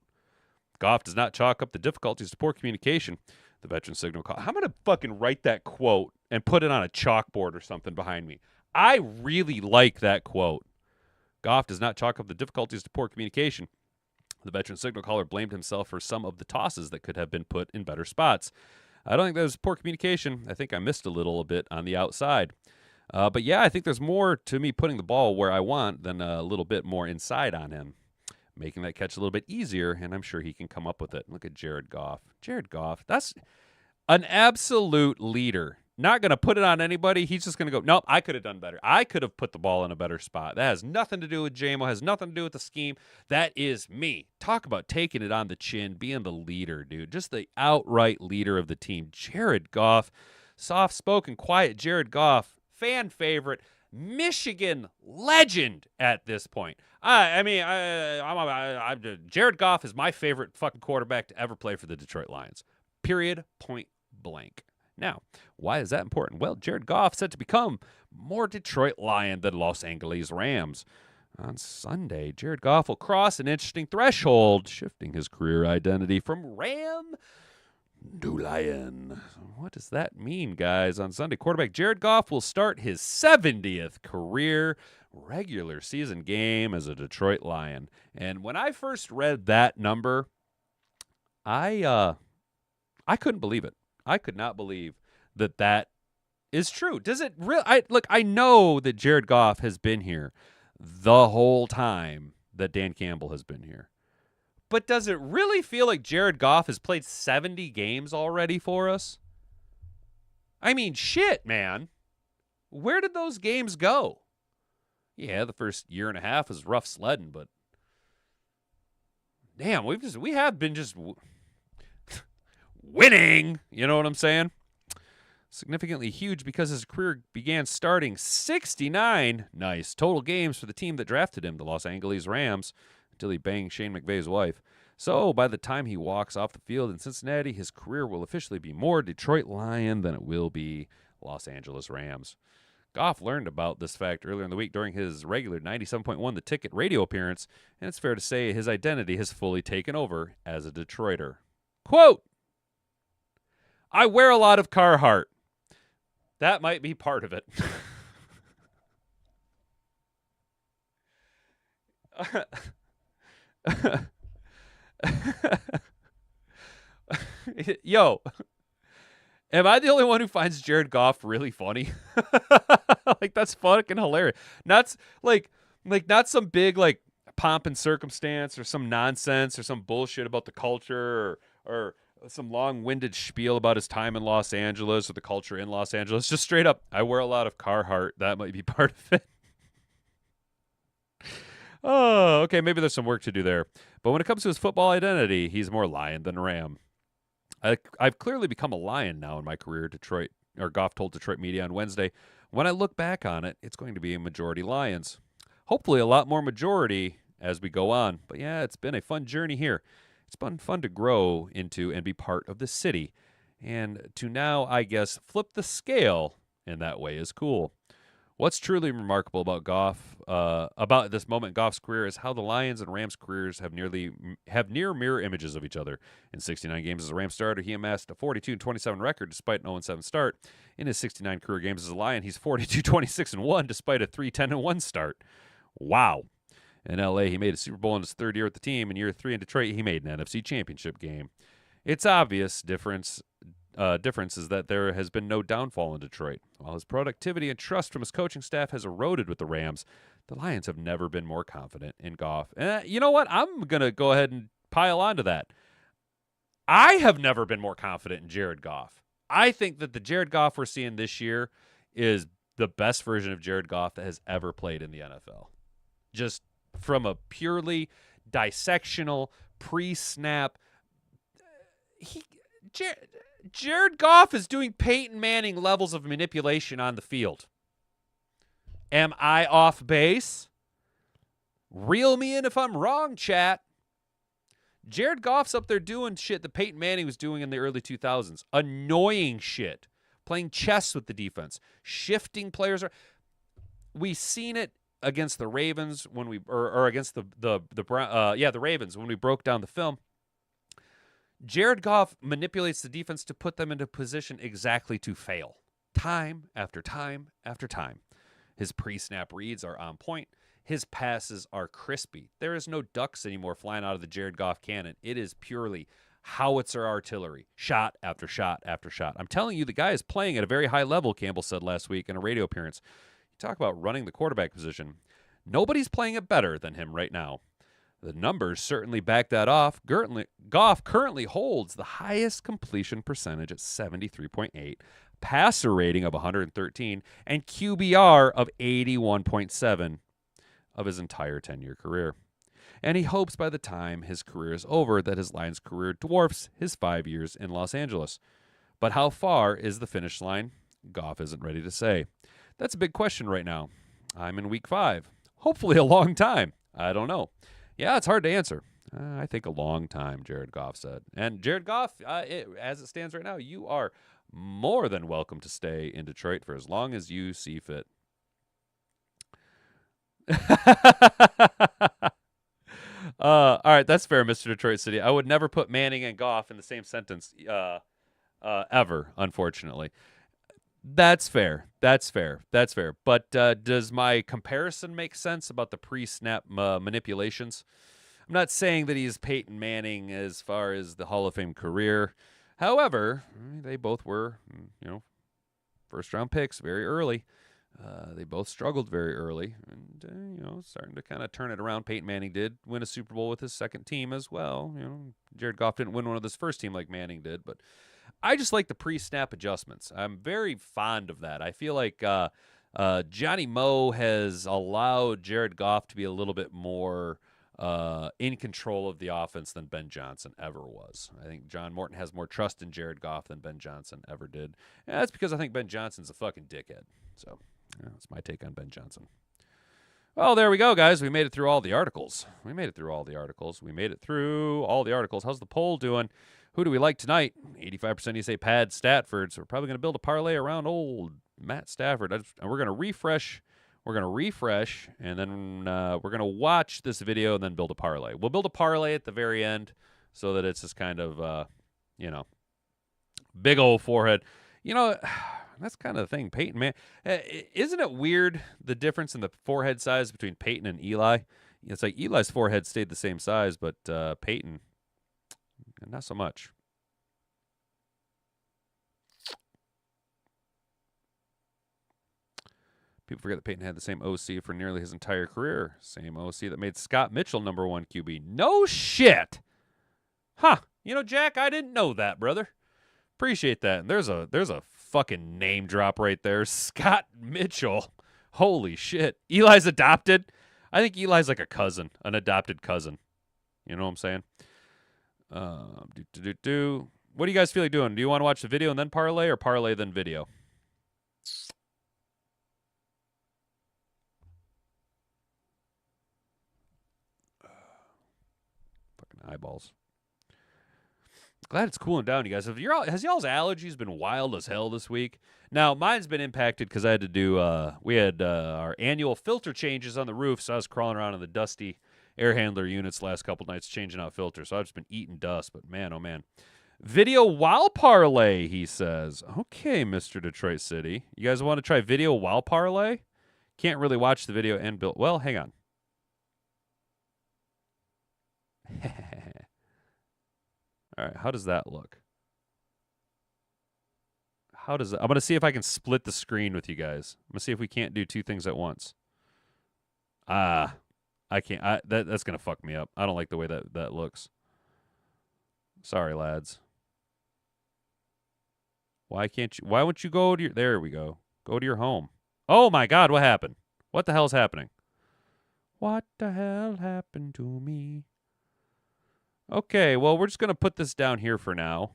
Goff does not chalk up the difficulties to poor communication. The veteran signal call. I'm going to fucking write that quote and put it on a chalkboard or something behind me. I really like that quote. Goff does not chalk up the difficulties to poor communication. The veteran signal caller blamed himself for some of the tosses that could have been put in better spots. I don't think that was poor communication. I think I missed a bit on the outside. But yeah, I think there's more to me putting the ball where I want than a little bit more inside on him, making that catch a little bit easier, and I'm sure he can come up with it. Look at Jared Goff. Jared Goff, that's an absolute leader. Not going to put it on anybody. He's just going to go, nope, I could have done better. I could have put the ball in a better spot. That has nothing to do with JMO, has nothing to do with the scheme. That is me. Talk about taking it on the chin, being the leader, dude. Just the outright leader of the team. Jared Goff, soft-spoken, quiet Jared Goff, fan favorite, Michigan legend at this point. Jared Goff is my favorite fucking quarterback to ever play for the Detroit Lions. Period. Point blank. Now, why is that important? Well, Jared Goff set to become more Detroit Lion than Los Angeles Rams. On Sunday, Jared Goff will cross an interesting threshold, shifting his career identity from Ram to Lion. What does that mean, guys? On Sunday, quarterback Jared Goff will start his 70th career regular season game as a Detroit Lion. And when I first read that number, I couldn't believe it. I could not believe that is true. Does it really? I know that Jared Goff has been here the whole time that Dan Campbell has been here. But does it really feel like Jared Goff has played 70 games already for us? I mean, shit, man. Where did those games go? Yeah, the first year and a half was rough sledding, but damn, we have been just winning, you know what I'm saying? Significantly huge because his career began starting 69 nice total games for the team that drafted him, the Los Angeles Rams, until he banged Shane McVay's wife. So by the time he walks off the field in Cincinnati, his career will officially be more Detroit Lion than it will be Los Angeles Rams. Goff learned about this fact earlier in the week during his regular 97.1 The Ticket radio appearance, and it's fair to say his identity has fully taken over as a Detroiter. Quote, I wear a lot of Carhartt. That might be part of it. Yo, am I the only one who finds Jared Goff really funny? Like, that's fucking hilarious. Not not some big like pomp and circumstance or some nonsense or some bullshit about the culture or some long-winded spiel about his time in Los Angeles or the culture in Los Angeles. Just straight up, I wear a lot of Carhartt. That might be part of it. Oh, okay, maybe there's some work to do there. But when it comes to his football identity, he's more Lion than Ram. I've clearly become a Lion now in my career, Goff told Detroit media on Wednesday. When I look back on it, it's going to be a majority Lions. Hopefully a lot more majority as we go on. But yeah, it's been a fun journey here. It's been fun to grow into and be part of the city. And to now, I guess, flip the scale in that way is cool. What's truly remarkable about Goff, about this moment in Goff's career, is how the Lions and Rams' careers have near mirror images of each other. In 69 games as a Rams starter, he amassed a 42-27 record despite an 0-7 start. In his 69 career games as a Lion, he's 42-26-1 despite a 3-10-1 start. Wow. In L.A., he made a Super Bowl in his third year with the team. In year 3 in Detroit, he made an NFC Championship game. It's obvious difference is that there has been no downfall in Detroit. While his productivity and trust from his coaching staff has eroded with the Rams, the Lions have never been more confident in Goff. And you know what? I'm going to go ahead and pile onto that. I have never been more confident in Jared Goff. I think that the Jared Goff we're seeing this year is the best version of Jared Goff that has ever played in the NFL. Just from a purely dissectional, pre-snap, Jared Goff is doing Peyton Manning levels of manipulation on the field. Am I off base? Reel me in if I'm wrong, chat. Jared Goff's up there doing shit that Peyton Manning was doing in the early 2000s. Annoying shit. Playing chess with the defense. Shifting players. We've seen it against the Ravens when we or against the Ravens when we broke down the film. Jared Goff manipulates the defense to put them into position exactly to fail. Time after time after time. His pre-snap reads are on point. His passes are crispy. There is no ducks anymore flying out of the Jared Goff cannon. It is purely howitzer artillery, shot after shot after shot. I'm telling you, the guy is playing at a very high level, Campbell said last week in a radio appearance. You talk about running the quarterback position. Nobody's playing it better than him right now. The numbers certainly back that off. Goff currently holds the highest completion percentage at 73.8, passer rating of 113, and QBR of 81.7 of his entire 10-year career. And he hopes by the time his career is over that his Lions career dwarfs his 5 years in Los Angeles. But how far is the finish line? Goff isn't ready to say. That's a big question right now. I'm in week 5. Hopefully a long time. I don't know. Yeah, it's hard to answer. I think a long time, Jared Goff said. And Jared Goff, as it stands right now, you are more than welcome to stay in Detroit for as long as you see fit. All right, that's fair, Mr. Detroit City. I would never put Manning and Goff in the same sentence ever, unfortunately. That's fair. That's fair. That's fair. But does my comparison make sense about the pre-snap manipulations? I'm not saying that he's Peyton Manning as far as the Hall of Fame career. However, they both were, first-round picks very early. They both struggled very early, and starting to kind of turn it around. Peyton Manning did win a Super Bowl with his second team as well. Jared Goff didn't win one with his first team like Manning did, but I just like the pre-snap adjustments. I'm very fond of that. I feel like Johnny Moe has allowed Jared Goff to be a little bit more in control of the offense than Ben Johnson ever was. I think John Morton has more trust in Jared Goff than Ben Johnson ever did. And that's because I think Ben Johnson's a fucking dickhead. So that's my take on Ben Johnson. Well, there we go, guys. We made it through all the articles. How's the poll doing? Who do we like tonight? 85% of you say Pad Stafford, so we're probably going to build a parlay around old Matt Stafford. And we're going to refresh. And then we're going to watch this video and then build a parlay. We'll build a parlay at the very end so that it's just kind of, big old forehead. That's kind of the thing. Peyton, man, isn't it weird, the difference in the forehead size between Peyton and Eli? It's like Eli's forehead stayed the same size, but Peyton, not so much. People forget that Peyton had the same OC for nearly his entire career. Same OC that made Scott Mitchell #1 QB. No shit! Huh. Jack, I didn't know that, brother. Appreciate that. And there's a fucking name drop right there. Scott Mitchell. Holy shit. Eli's adopted? I think Eli's like a cousin, an adopted cousin. You know what I'm saying? What do you guys feel like doing? Do you want to watch the video and then parlay, or parlay then video? Fucking eyeballs. Glad it's cooling down, you guys. Has y'all's allergies been wild as hell this week? Now, mine's been impacted because I had to do, we had our annual filter changes on the roof, so I was crawling around in the dusty air handler units last couple nights changing out filters, so I've just been eating dust, but man, oh man. Video while parlay, he says. Okay, Mr. Detroit City. You guys want to try video while parlay? Can't really watch the video and build. Well, hang on. All right, how does that look? I'm going to see if I can split the screen with you guys. I'm going to see if we can't do two things at once. I can't. That's going to fuck me up. I don't like the way that looks. Sorry, lads. Why won't you go to your... There we go. Go to your home. Oh, my God, what happened? What the hell's happening? What the hell happened to me? Okay, well, we're just going to put this down here for now.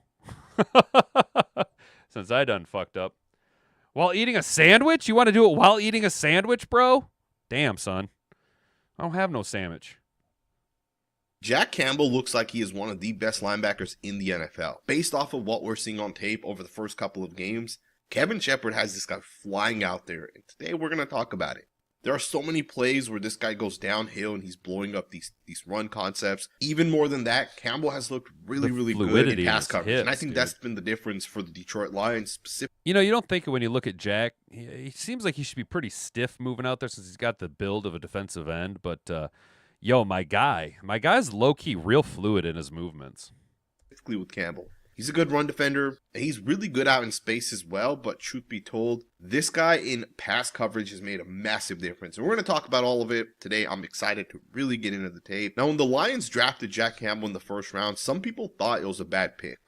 Since I done fucked up. While eating a sandwich? You want to do it while eating a sandwich, bro? Damn, son. I don't have no sandwich. Jack Campbell looks like he is one of the best linebackers in the NFL. Based off of what we're seeing on tape over the first couple of games, Kevin Shepard has this guy flying out there, and today we're going to talk about it. There are so many plays where this guy goes downhill and he's blowing up these run concepts. Even more than that, Campbell has looked really good in pass coverage. And I think that's been the difference for the Detroit Lions specifically. You don't think it when you look at Jack. He seems like he should be pretty stiff moving out there since he's got the build of a defensive end. But, my guy's low-key real fluid in his movements. specifically with Campbell. He's a good run defender, and he's really good out in space as well, but truth be told, this guy in pass coverage has made a massive difference. And we're going to talk about all of it today. I'm excited to really get into the tape. Now, when the Lions drafted Jack Campbell in the first round, some people thought it was a bad pick.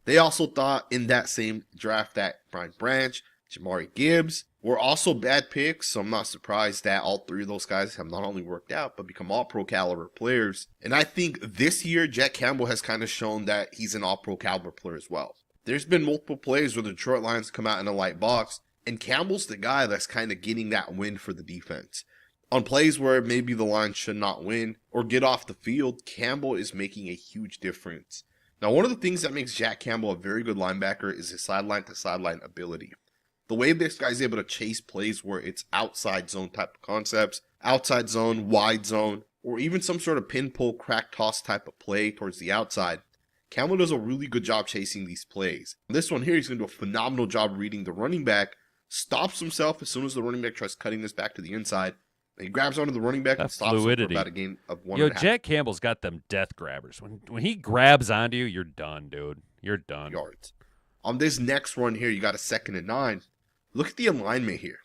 They also thought in that same draft that Brian Branch, Jamari Gibbs were also bad picks, so I'm not surprised that all three of those guys have not only worked out, but become all-pro caliber players. And I think this year, Jack Campbell has kind of shown that he's an all-pro caliber player as well. There's been multiple plays where the Detroit Lions come out in a light box, and Campbell's the guy that's kind of getting that win for the defense. On plays where maybe the Lions should not win or get off the field, Campbell is making a huge difference. Now, one of the things that makes Jack Campbell a very good linebacker is his sideline-to-sideline ability. The way this guy's able to chase plays where it's outside zone type of concepts, outside zone, wide zone, or even some sort of pin pull, crack toss type of play towards the outside, Campbell does a really good job chasing these plays. This one here, he's going to do a phenomenal job reading the running back, stops himself as soon as the running back tries cutting this back to the inside, and he grabs onto the running back and stops him for about a gain of 1.5 Jack Campbell's got them death grabbers. When he grabs onto you, you're done, dude. You're done. yards. On this next run here, you got a 2nd and 9. Look at the alignment here.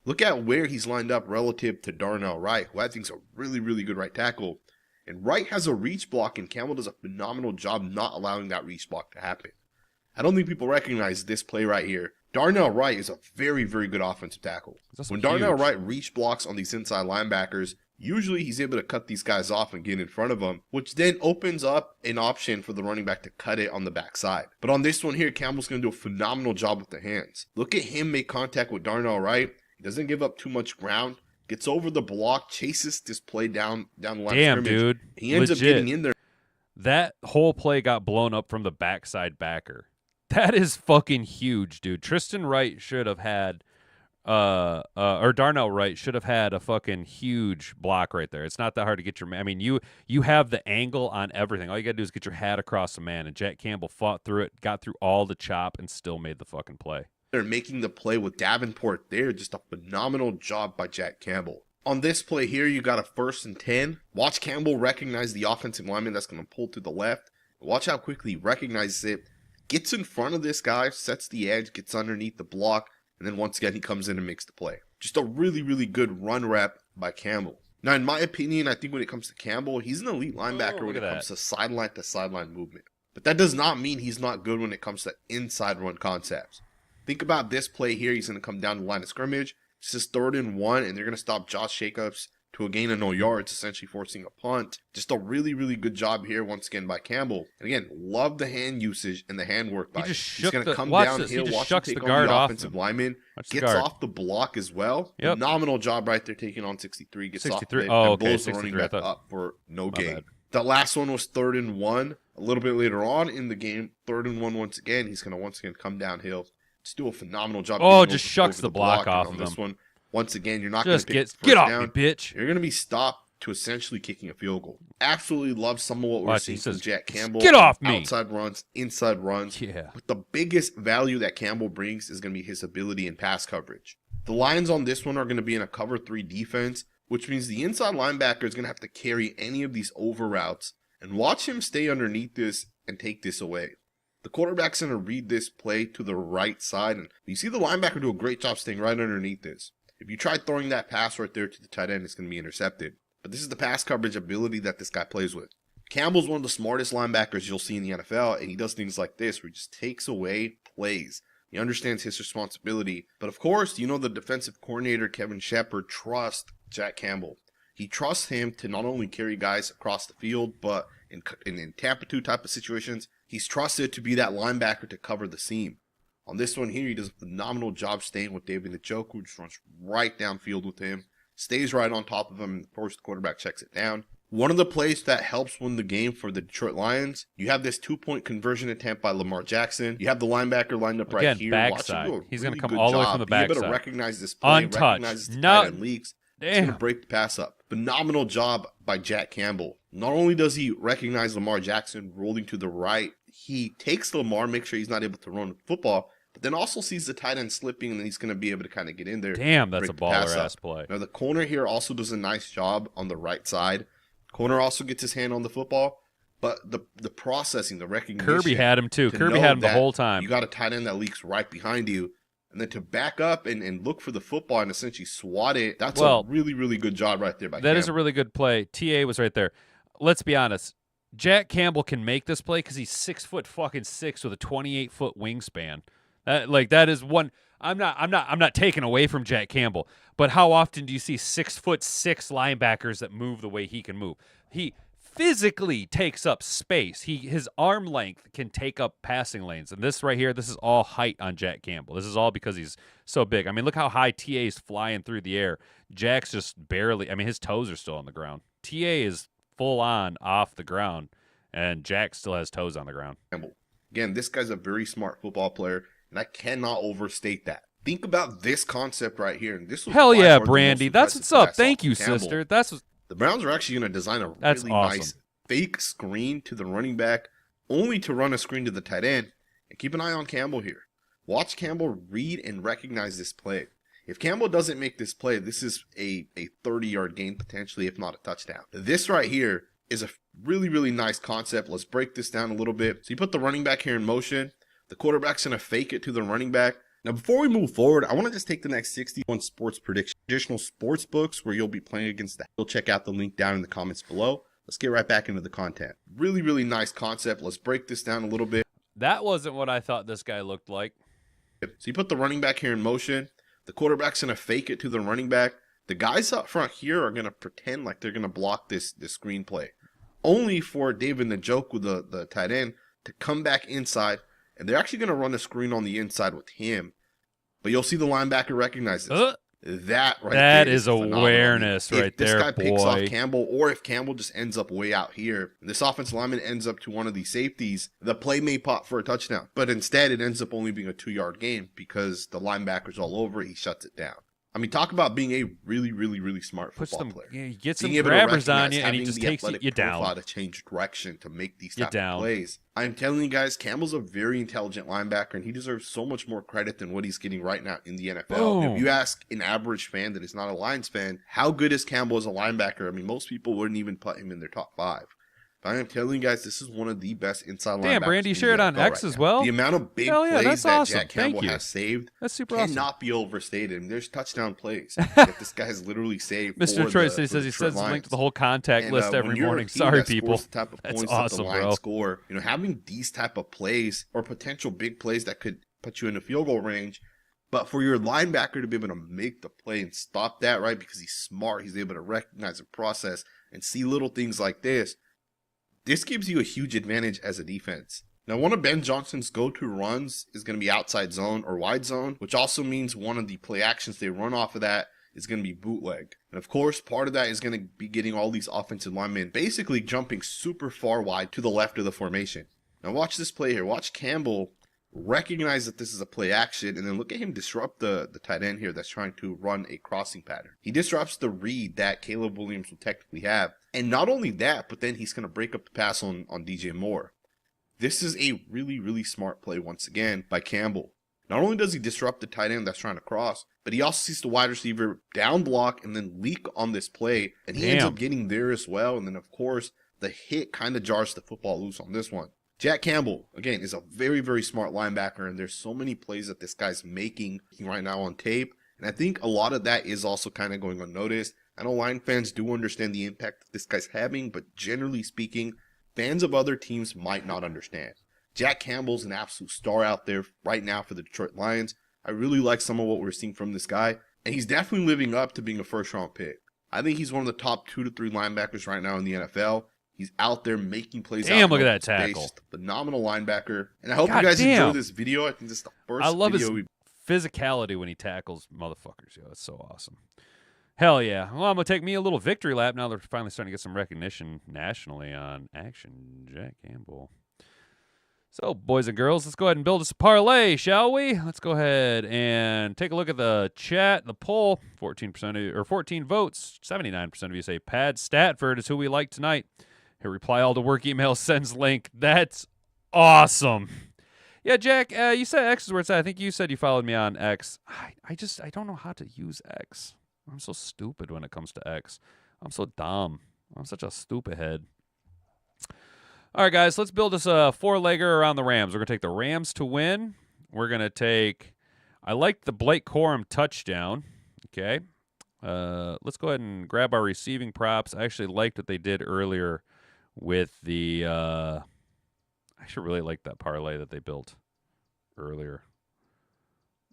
Look at where he's lined up relative to Darnell Wright, who I think is a really, really good right tackle. And Wright has a reach block, and Campbell does a phenomenal job not allowing that reach block to happen. I don't think people recognize this play right here. Darnell Wright is a very, very good offensive tackle. When Darnell Wright reach blocks on these inside linebackers, usually he's able to cut these guys off and get in front of them, which then opens up an option for the running back to cut it on the backside. But on this one here, Campbell's going to do a phenomenal job with the hands. Look at him make contact with Darnell Wright. He doesn't give up too much ground. Gets over the block, chases this play down the line of scrimmage. Dude. He ends up getting in there. That whole play got blown up from the backside backer. That is fucking huge, dude. Tristan Wright should have had or Darnell Wright should have had a fucking huge block right there. It's not that hard to get your man. I mean, you have the angle on everything. All you got to do is get your hat across the man, and Jack Campbell fought through it, got through all the chop, and still made the fucking play. They're making the play with Davenport there. Just a phenomenal job by Jack Campbell. On this play here, you got a 1st and 10. Watch Campbell recognize the offensive lineman that's going to pull to the left. Watch how quickly he recognizes it. Gets in front of this guy, sets the edge, gets underneath the block, and then once again, he comes in and makes the play. Just a really, really good run rep by Campbell. Now, in my opinion, I think when it comes to Campbell, he's an elite linebacker when it comes to sideline movement. But that does not mean he's not good when it comes to inside run concepts. Think about this play here. He's going to come down the line of scrimmage. This is 3rd and 1, and they're going to stop Josh Jacobs to a gain of no yards, essentially forcing a punt. Just a really, really good job here once again by Campbell. And again, love the hand usage and the hand work by him. He's going to come downhill, watch him take on the offensive lineman, gets off the block as well. Yep. Phenomenal job right there taking on 63, gets 63. Off and blows the running back up for no gain. The last one was 3rd and 1. A little bit later on in the game, 3rd and 1 once again. He's going to once again come downhill. Just do a phenomenal job. Oh, just shucks the block off of him. This one, once again, you're not going to get off me, bitch. You're going to be stopped to essentially kicking a field goal. Absolutely love some of what we're seeing from Jack Campbell. Get off me. Outside runs, inside runs. Yeah. But the biggest value that Campbell brings is going to be his ability in pass coverage. The Lions on this one are going to be in a cover 3 defense, which means the inside linebacker is going to have to carry any of these over routes and watch him stay underneath this and take this away. The quarterback's going to read this play to the right side, and you see the linebacker do a great job staying right underneath this. If you try throwing that pass right there to the tight end, it's going to be intercepted. But this is the pass coverage ability that this guy plays with. Campbell's one of the smartest linebackers you'll see in the NFL, and he does things like this where he just takes away plays. He understands his responsibility. But of course, the defensive coordinator, Kevin Shepard, trusts Jack Campbell. He trusts him to not only carry guys across the field, but in Tampa 2 type of situations, he's trusted to be that linebacker to cover the seam. On this one here, he does a phenomenal job staying with David Njoku, just runs right downfield with him, stays right on top of him, and of course the quarterback checks it down. One of the plays that helps win the game for the Detroit Lions, you have this 2-point conversion attempt by Lamar Jackson. You have the linebacker lined up right here. Backside. He's going to come all the way from the backside. He's able to recognize this play, recognize his tight end leaks. He's going to break the pass up. Phenomenal job by Jack Campbell. Not only does he recognize Lamar Jackson rolling to the right, he takes Lamar, makes sure he's not able to run the football, but then also sees the tight end slipping, and then he's going to be able to kind of get in there. Damn, that's a baller-ass play. Now, the corner here also does a nice job on the right side. Corner also gets his hand on the football, but the processing, the recognition. Kirby had him too. to Kirby know had him the that whole time. You got a tight end that leaks right behind you, and then to back up and look for the football and essentially swat it. That's a really, really good job right there by That Campbell. is a really good play. TA was right there. Let's be honest. Jack Campbell can make this play because he's 6'6" with a 28-foot wingspan. That is one. I'm not taking away from Jack Campbell, but how often do you see 6'6" linebackers that move the way he can move? He physically takes up space. His arm length can take up passing lanes. And this right here, this is all height on Jack Campbell. This is all because he's so big. I mean, look how high TA is flying through the air. Jack's just barely. I mean, his toes are still on the ground. TA is full on off the ground, and Jack still has toes on the ground. Again, this guy's a very smart football player, and I cannot overstate that. Think about this concept right here. And this was hell yeah, Brandy. That's what's up. Thank you, sister. That's what. The Browns are actually going to design a really nice fake screen to the running back, only to run a screen to the tight end. And keep an eye on Campbell here. Watch Campbell read and recognize this play. If Campbell doesn't make this play, this is a 30-yard gain potentially, if not a touchdown. This right here is a really, really nice concept. Let's break this down a little bit. So you put the running back here in motion. The quarterback's going to fake it to the running back. Now, before we move forward, I want to just take the next 61 sports prediction. Additional sports books where you'll be playing against that. You'll check out the link down in the comments below. Let's get right back into the content. Really, really nice concept. Let's break this down a little bit. That wasn't what I thought this guy looked like. So you put the running back here in motion. The quarterback's going to fake it to the running back. The guys up front here are going to pretend like they're going to block this screenplay. Only for David Njoku, the tight end, to come back inside. And they're actually going to run a screen on the inside with him. But you'll see the linebacker recognize this. That right there is awareness right there, boy. If this guy picks off Campbell, or if Campbell just ends up way out here, and this offensive lineman ends up to one of these safeties, the play may pop for a touchdown. But instead, it ends up only being a 2-yard gain because the linebacker's all over it. He shuts it down. I mean, talk about being a really, really, really smart football player. Yeah, he gets some grabbers on you, and he just takes you down. To change direction to make these type of plays. I'm telling you guys, Campbell's a very intelligent linebacker, and he deserves so much more credit than what he's getting right now in the NFL. Boom. If you ask an average fan that is not a Lions fan, how good is Campbell as a linebacker? I mean, most people wouldn't even put him in their top 5. I am telling you guys, this is one of the best inside linebackers. Damn, Brandy, you shared on X as well? The amount of big plays that awesome. Jack Campbell has saved cannot be overstated. And there's touchdown plays that this guy has literally saved. Mr. Troy says he sends a link to the whole contact list every morning. Sorry, people. That's awesome, bro. Score, having these type of plays or potential big plays that could put you in a field goal range, but for your linebacker to be able to make the play and stop that, right, because he's smart, he's able to recognize the process and see little things like this. This gives you a huge advantage as a defense. Now, one of Ben Johnson's go-to runs is going to be outside zone or wide zone, which also means one of the play actions they run off of that is going to be bootleg. And of course, part of that is going to be getting all these offensive linemen basically jumping super far wide to the left of the formation. Now, watch this play here. Watch Campbell recognize that this is a play action, and then look at him disrupt the tight end here that's trying to run a crossing pattern. He disrupts the read that Caleb Williams will technically have. And not only that, but then he's going to break up the pass on DJ Moore. This is a really, really smart play once again by Campbell. Not only does he disrupt the tight end that's trying to cross, but he also sees the wide receiver down block and then leak on this play. And he ends up getting there as well. And then, of course, the hit kind of jars the football loose on this one. Jack Campbell, again, is a very, very smart linebacker. And there's so many plays that this guy's making right now on tape. And I think a lot of that is also kind of going unnoticed. I know Lion fans do understand the impact that this guy's having, but generally speaking, fans of other teams might not understand. Jack Campbell's an absolute star out there right now for the Detroit Lions. I really like some of what we're seeing from this guy, and he's definitely living up to being a first-round pick. I think he's one of the top 2 to 3 linebackers right now in the NFL. He's out there making plays. Damn, look at that tackle. Just a phenomenal linebacker. And I hope you guys enjoy this video. I think this is the first video. I love his physicality when he tackles motherfuckers. Yo, it's so awesome. Hell yeah. Well, I'm going to take me a little victory lap now they're finally starting to get some recognition nationally on action. Jack Campbell. So, boys and girls, let's go ahead and build us a parlay, shall we? Let's go ahead and take a look at the chat, the poll. 14 votes. 79% of you say Pad Statford is who we like tonight. Here, reply all to work email, sends link. That's awesome. Yeah, Jack, you said X is where it's at. I think you said you followed me on X. I don't know how to use X. I'm so stupid when it comes to X. I'm so dumb. I'm such a stupid head. All right, guys, let's build us a four-legger around the Rams. We're going to take the Rams to win. We're going to take, I like the Blake Corum touchdown. Okay. Let's go ahead and grab our receiving props. I actually liked what they did earlier with the, I actually really liked that parlay that they built earlier.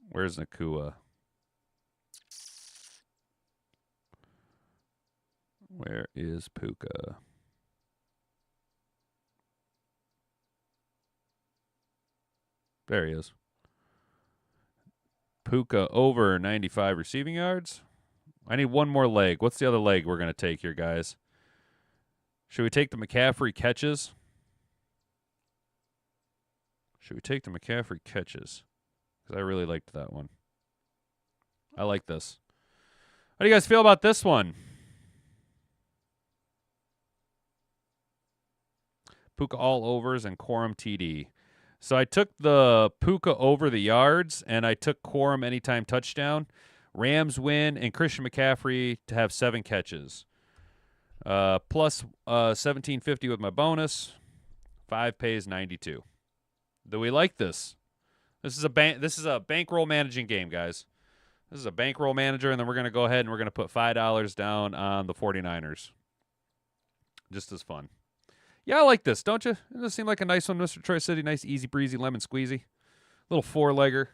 Where's Nakua? Where is Puka? There he is. Puka over 95 receiving yards. I need one more leg. What's the other leg we're going to take here, guys? Should we take the McCaffrey catches? Should we take the McCaffrey catches? Because I really liked that one. I like this. How do you guys feel about this one? Puka all overs and Corum TD. So I took the Puka over the yards, and I took Corum anytime touchdown. Rams win, and Christian McCaffrey to have 7 catches. Plus 1750 with my bonus. 5 pays 92. Do we like this? This is a bankroll managing game, guys. This is a bankroll manager, and then we're going to go ahead and we're going to put $5 down on the 49ers. Just as fun. Yeah, I like this, don't you? It does seem like a nice one, Mr. Troy City. Nice, easy breezy, lemon squeezy. Little four-legger.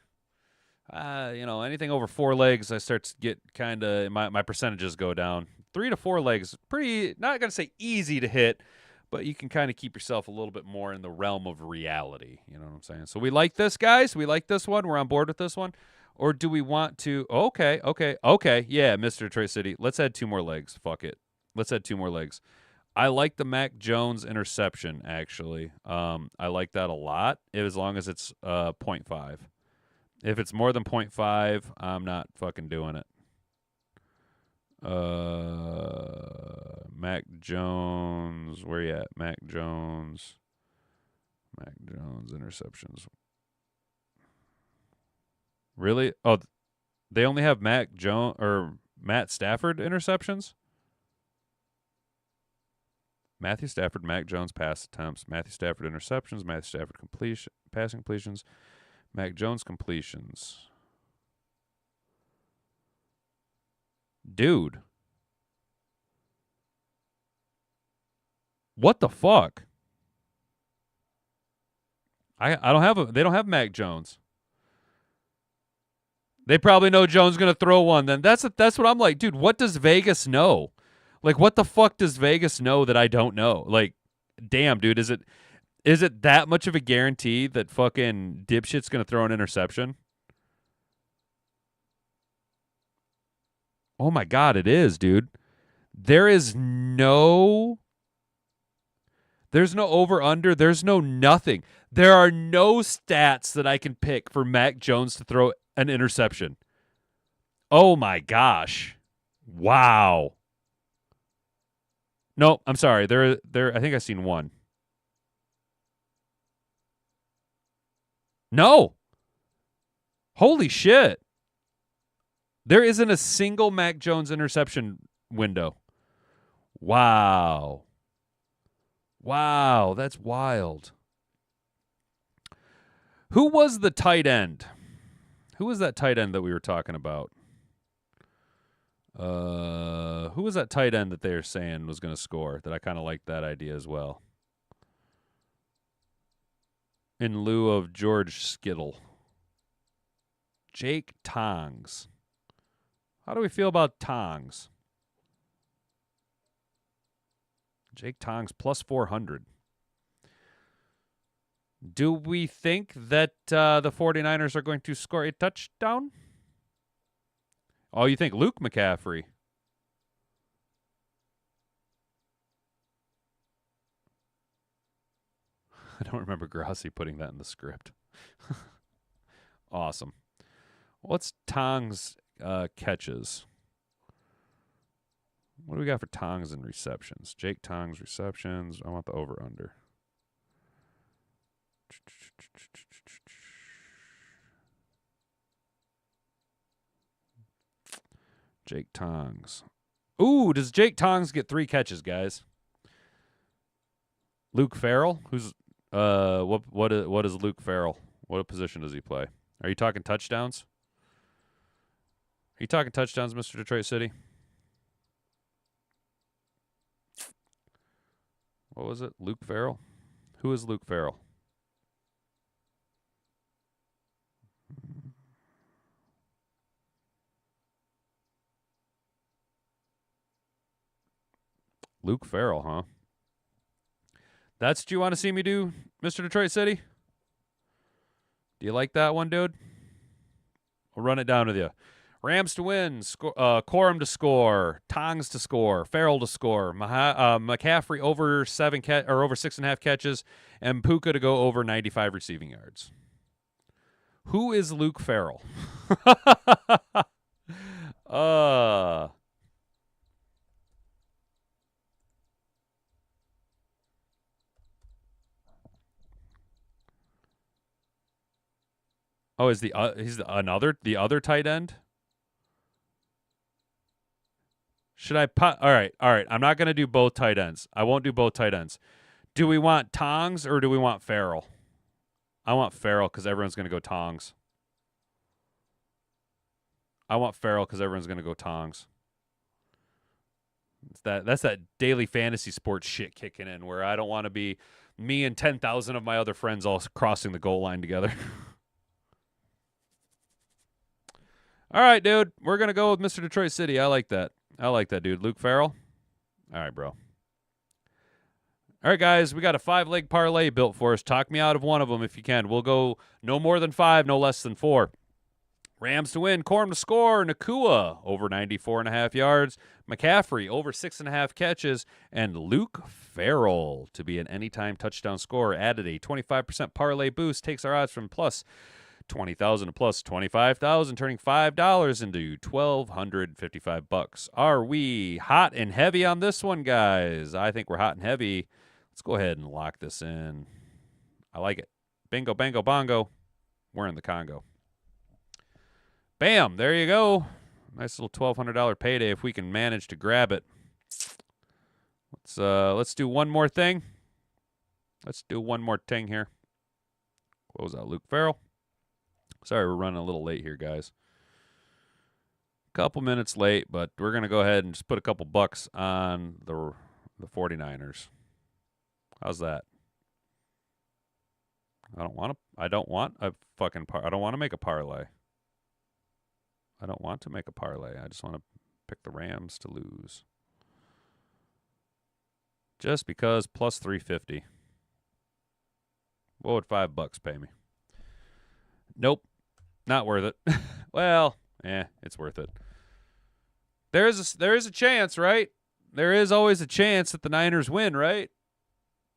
Anything over 4 legs, I start to get kind of, my percentages go down. 3 to 4 legs, pretty, not going to say easy to hit, but you can kind of keep yourself a little bit more in the realm of reality. You know what I'm saying? So we like this, guys. We like this one. We're on board with this one. Or do we want to, okay. Yeah, Mr. Troy City. Let's add 2 more legs. Fuck it. Let's add 2 more legs. I like the Mac Jones interception, actually. I like that a lot, as long as it's 0.5. If it's more than 0.5, I'm not fucking doing it. Mac Jones, where you at? Mac Jones interceptions. Really? Oh, they only have Matt Stafford interceptions? Matthew Stafford, Mac Jones pass attempts, Matthew Stafford interceptions, Matthew Stafford passing completions, Mac Jones completions. Dude. What the fuck? They don't have Mac Jones. They probably know Jones going to throw one. Then that's what I'm like, dude, what does Vegas know? Like, what the fuck does Vegas know that I don't know? Like, damn, dude, is it that much of a guarantee that fucking dipshit's going to throw an interception? Oh my God, it is, dude. There's no over-under. There's no nothing. There are no stats that I can pick for Mac Jones to throw an interception. Oh my gosh. Wow. No, I'm sorry. There. I think I've seen one. No. Holy shit. There isn't a single Mac Jones interception window. Wow. Wow, that's wild. Who was the tight end? Who was that tight end that we were talking about? Who was that tight end that they were saying was going to score? That I kind of liked that idea as well. In lieu of George Skittle. Jake Tongs. How do we feel about Tongs? Jake Tongs plus 400. Do we think that the 49ers are going to score a touchdown? Oh, you think Luke McCaffrey? I don't remember Grassi putting that in the script. Awesome. What's Tongs catches? What do we got for Tongs and receptions? Jake Tongs receptions. I want the over-under. Jake Tongs. Ooh, does Jake Tongs get 3 catches, guys? Luke Farrell? Who's what is Luke Farrell? What position does he play? Are you talking touchdowns? Are you talking touchdowns, Mr. Detroit City? What was it? Luke Farrell? Who is Luke Farrell? Luke Farrell, huh? That's what you want to see me do, Mr. Detroit City? Do you like that one, dude? I'll run it down with you. Rams to win, Corum to score, Tongs to score, Farrell to score, McCaffrey over over 6.5 catches, and Puka to go over 95 receiving yards. Who is Luke Farrell? Oh, is the other tight end? Should I all right. I'm not going to do both tight ends. I won't do both tight ends. Do we want Tongs or do we want Farrell? I want Farrell because everyone's going to go Tongs. I want Farrell because everyone's going to go Tongs. That's that daily fantasy sports shit kicking in where I don't want to be me and 10,000 of my other friends all crossing the goal line together. All right, dude. We're going to go with Mr. Detroit City. I like that. Dude. Luke Farrell. All right, bro. All right, guys. We got a 5-leg parlay built for us. Talk me out of one of them if you can. We'll go no more than 5, no less than 4. Rams to win. Corum to score. Nakua over 94.5 yards. McCaffrey over 6.5 catches. And Luke Farrell to be an anytime touchdown scorer. Added a 25% parlay boost. Takes our odds from plus 20,000 to plus 25,000, turning $5 into $1,255. Are we hot and heavy on this one, guys? I think we're hot and heavy. Let's go ahead and lock this in. I like it. Bingo, bango, bongo. We're in the Congo. Bam, there you go. Nice little $1,200 payday if we can manage to grab it. Let's do one more thing. Let's do one more thing here. Close out Luke Farrell. Sorry, we're running a little late here, guys. Couple minutes late, but we're going to go ahead and just put a couple bucks on the 49ers. How's that? I don't want to make a parlay. I don't want to make a parlay. I just want to pick the Rams to lose. Just because plus 350. What would $5 pay me? Nope. Not worth it. Well, it's worth it. There is a chance, right? There is always a chance that the Niners win, right?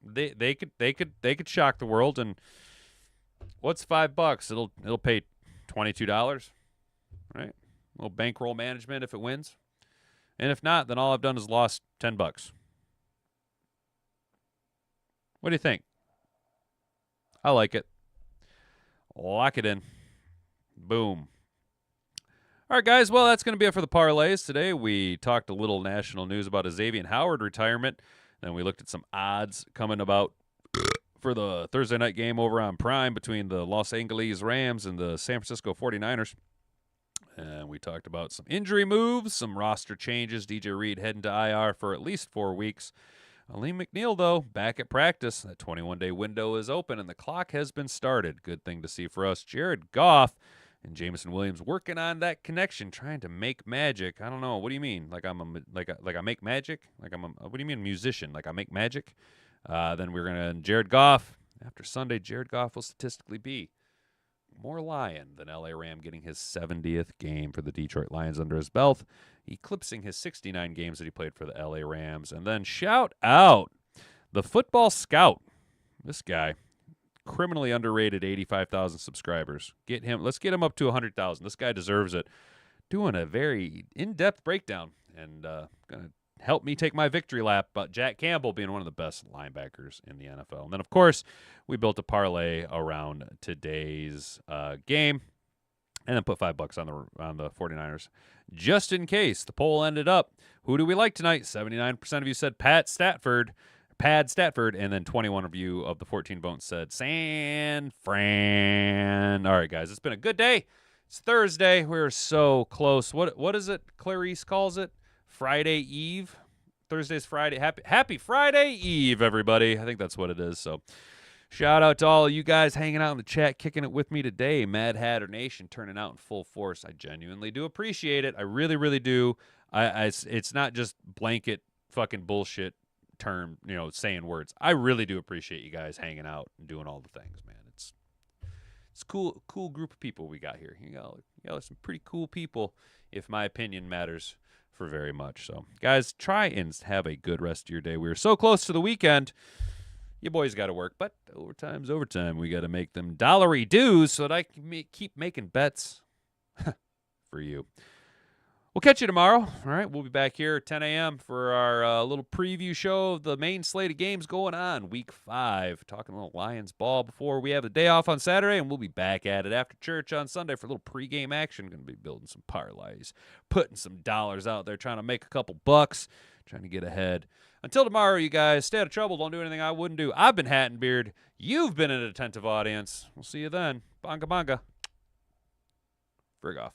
They could shock the world, and what's $5? It'll pay $22, right? A little bankroll management if it wins, and if not, then all I've done is lost $10. What do you think? I like it. Lock it in. Boom. All right, guys. Well, that's going to be it for the parlays today. We talked a little national news about a Xavien Howard retirement. Then we looked at some odds coming about for the Thursday night game over on Prime between the Los Angeles Rams and the San Francisco 49ers. And we talked about some injury moves, some roster changes. DJ Reed heading to IR for at least 4 weeks. Alim McNeill, though, back at practice. That 21-day window is open, and the clock has been started. Good thing to see for us. Jared Goff and Jameson Williams working on that connection, trying to make magic. I don't know. What do you mean? Like I make magic? What do you mean musician? Like I make magic? Then we're gonna Jared Goff. After Sunday, Jared Goff will statistically be more Lion than L.A. Ram, getting his 70th game for the Detroit Lions under his belt, eclipsing his 69 games that he played for the L.A. Rams. And then shout out the Football Scout. This guy, criminally underrated, 85,000 subscribers. Let's get him up to 100,000. This guy deserves it. Doing a very in-depth breakdown and going to help me take my victory lap about Jack Campbell being one of the best linebackers in the NFL. And then, of course, we built a parlay around today's game and then put $5 on the 49ers. Just in case the poll ended up, who do we like tonight? 79% of you said Pat Stafford. Pad Statford, and then 21 of you of the 14 votes said San Fran. All right, guys, it's been a good day. It's Thursday. We're so close. What is it? Clarice calls it Friday Eve. Thursday's Friday. Happy Friday Eve, everybody. I think that's what it is. So shout out to all of you guys hanging out in the chat, kicking it with me today. Mad Hatter Nation turning out in full force. I genuinely do appreciate it. I really, really do. It's not just blanket fucking bullshit term, saying words. I really do appreciate you guys hanging out and doing all the things, man. It's cool group of people we got here. You got some pretty cool people, if my opinion matters for very much. So, guys, try and have a good rest of your day. We're so close to the weekend. You boys got to work, but overtime's overtime. We got to make them dollary dues so that I can keep making bets for you. We'll catch you tomorrow. All right, we'll be back here at 10 a.m. for our little preview show of the main slate of games going on, Week 5. Talking a little Lions ball before we have the day off on Saturday, and we'll be back at it after church on Sunday for a little pregame action. Going to be building some parlays, putting some dollars out there, trying to make a couple bucks, trying to get ahead. Until tomorrow, you guys, stay out of trouble. Don't do anything I wouldn't do. I've been Hat and Beard. You've been an attentive audience. We'll see you then. Bonga bonga. Frig off.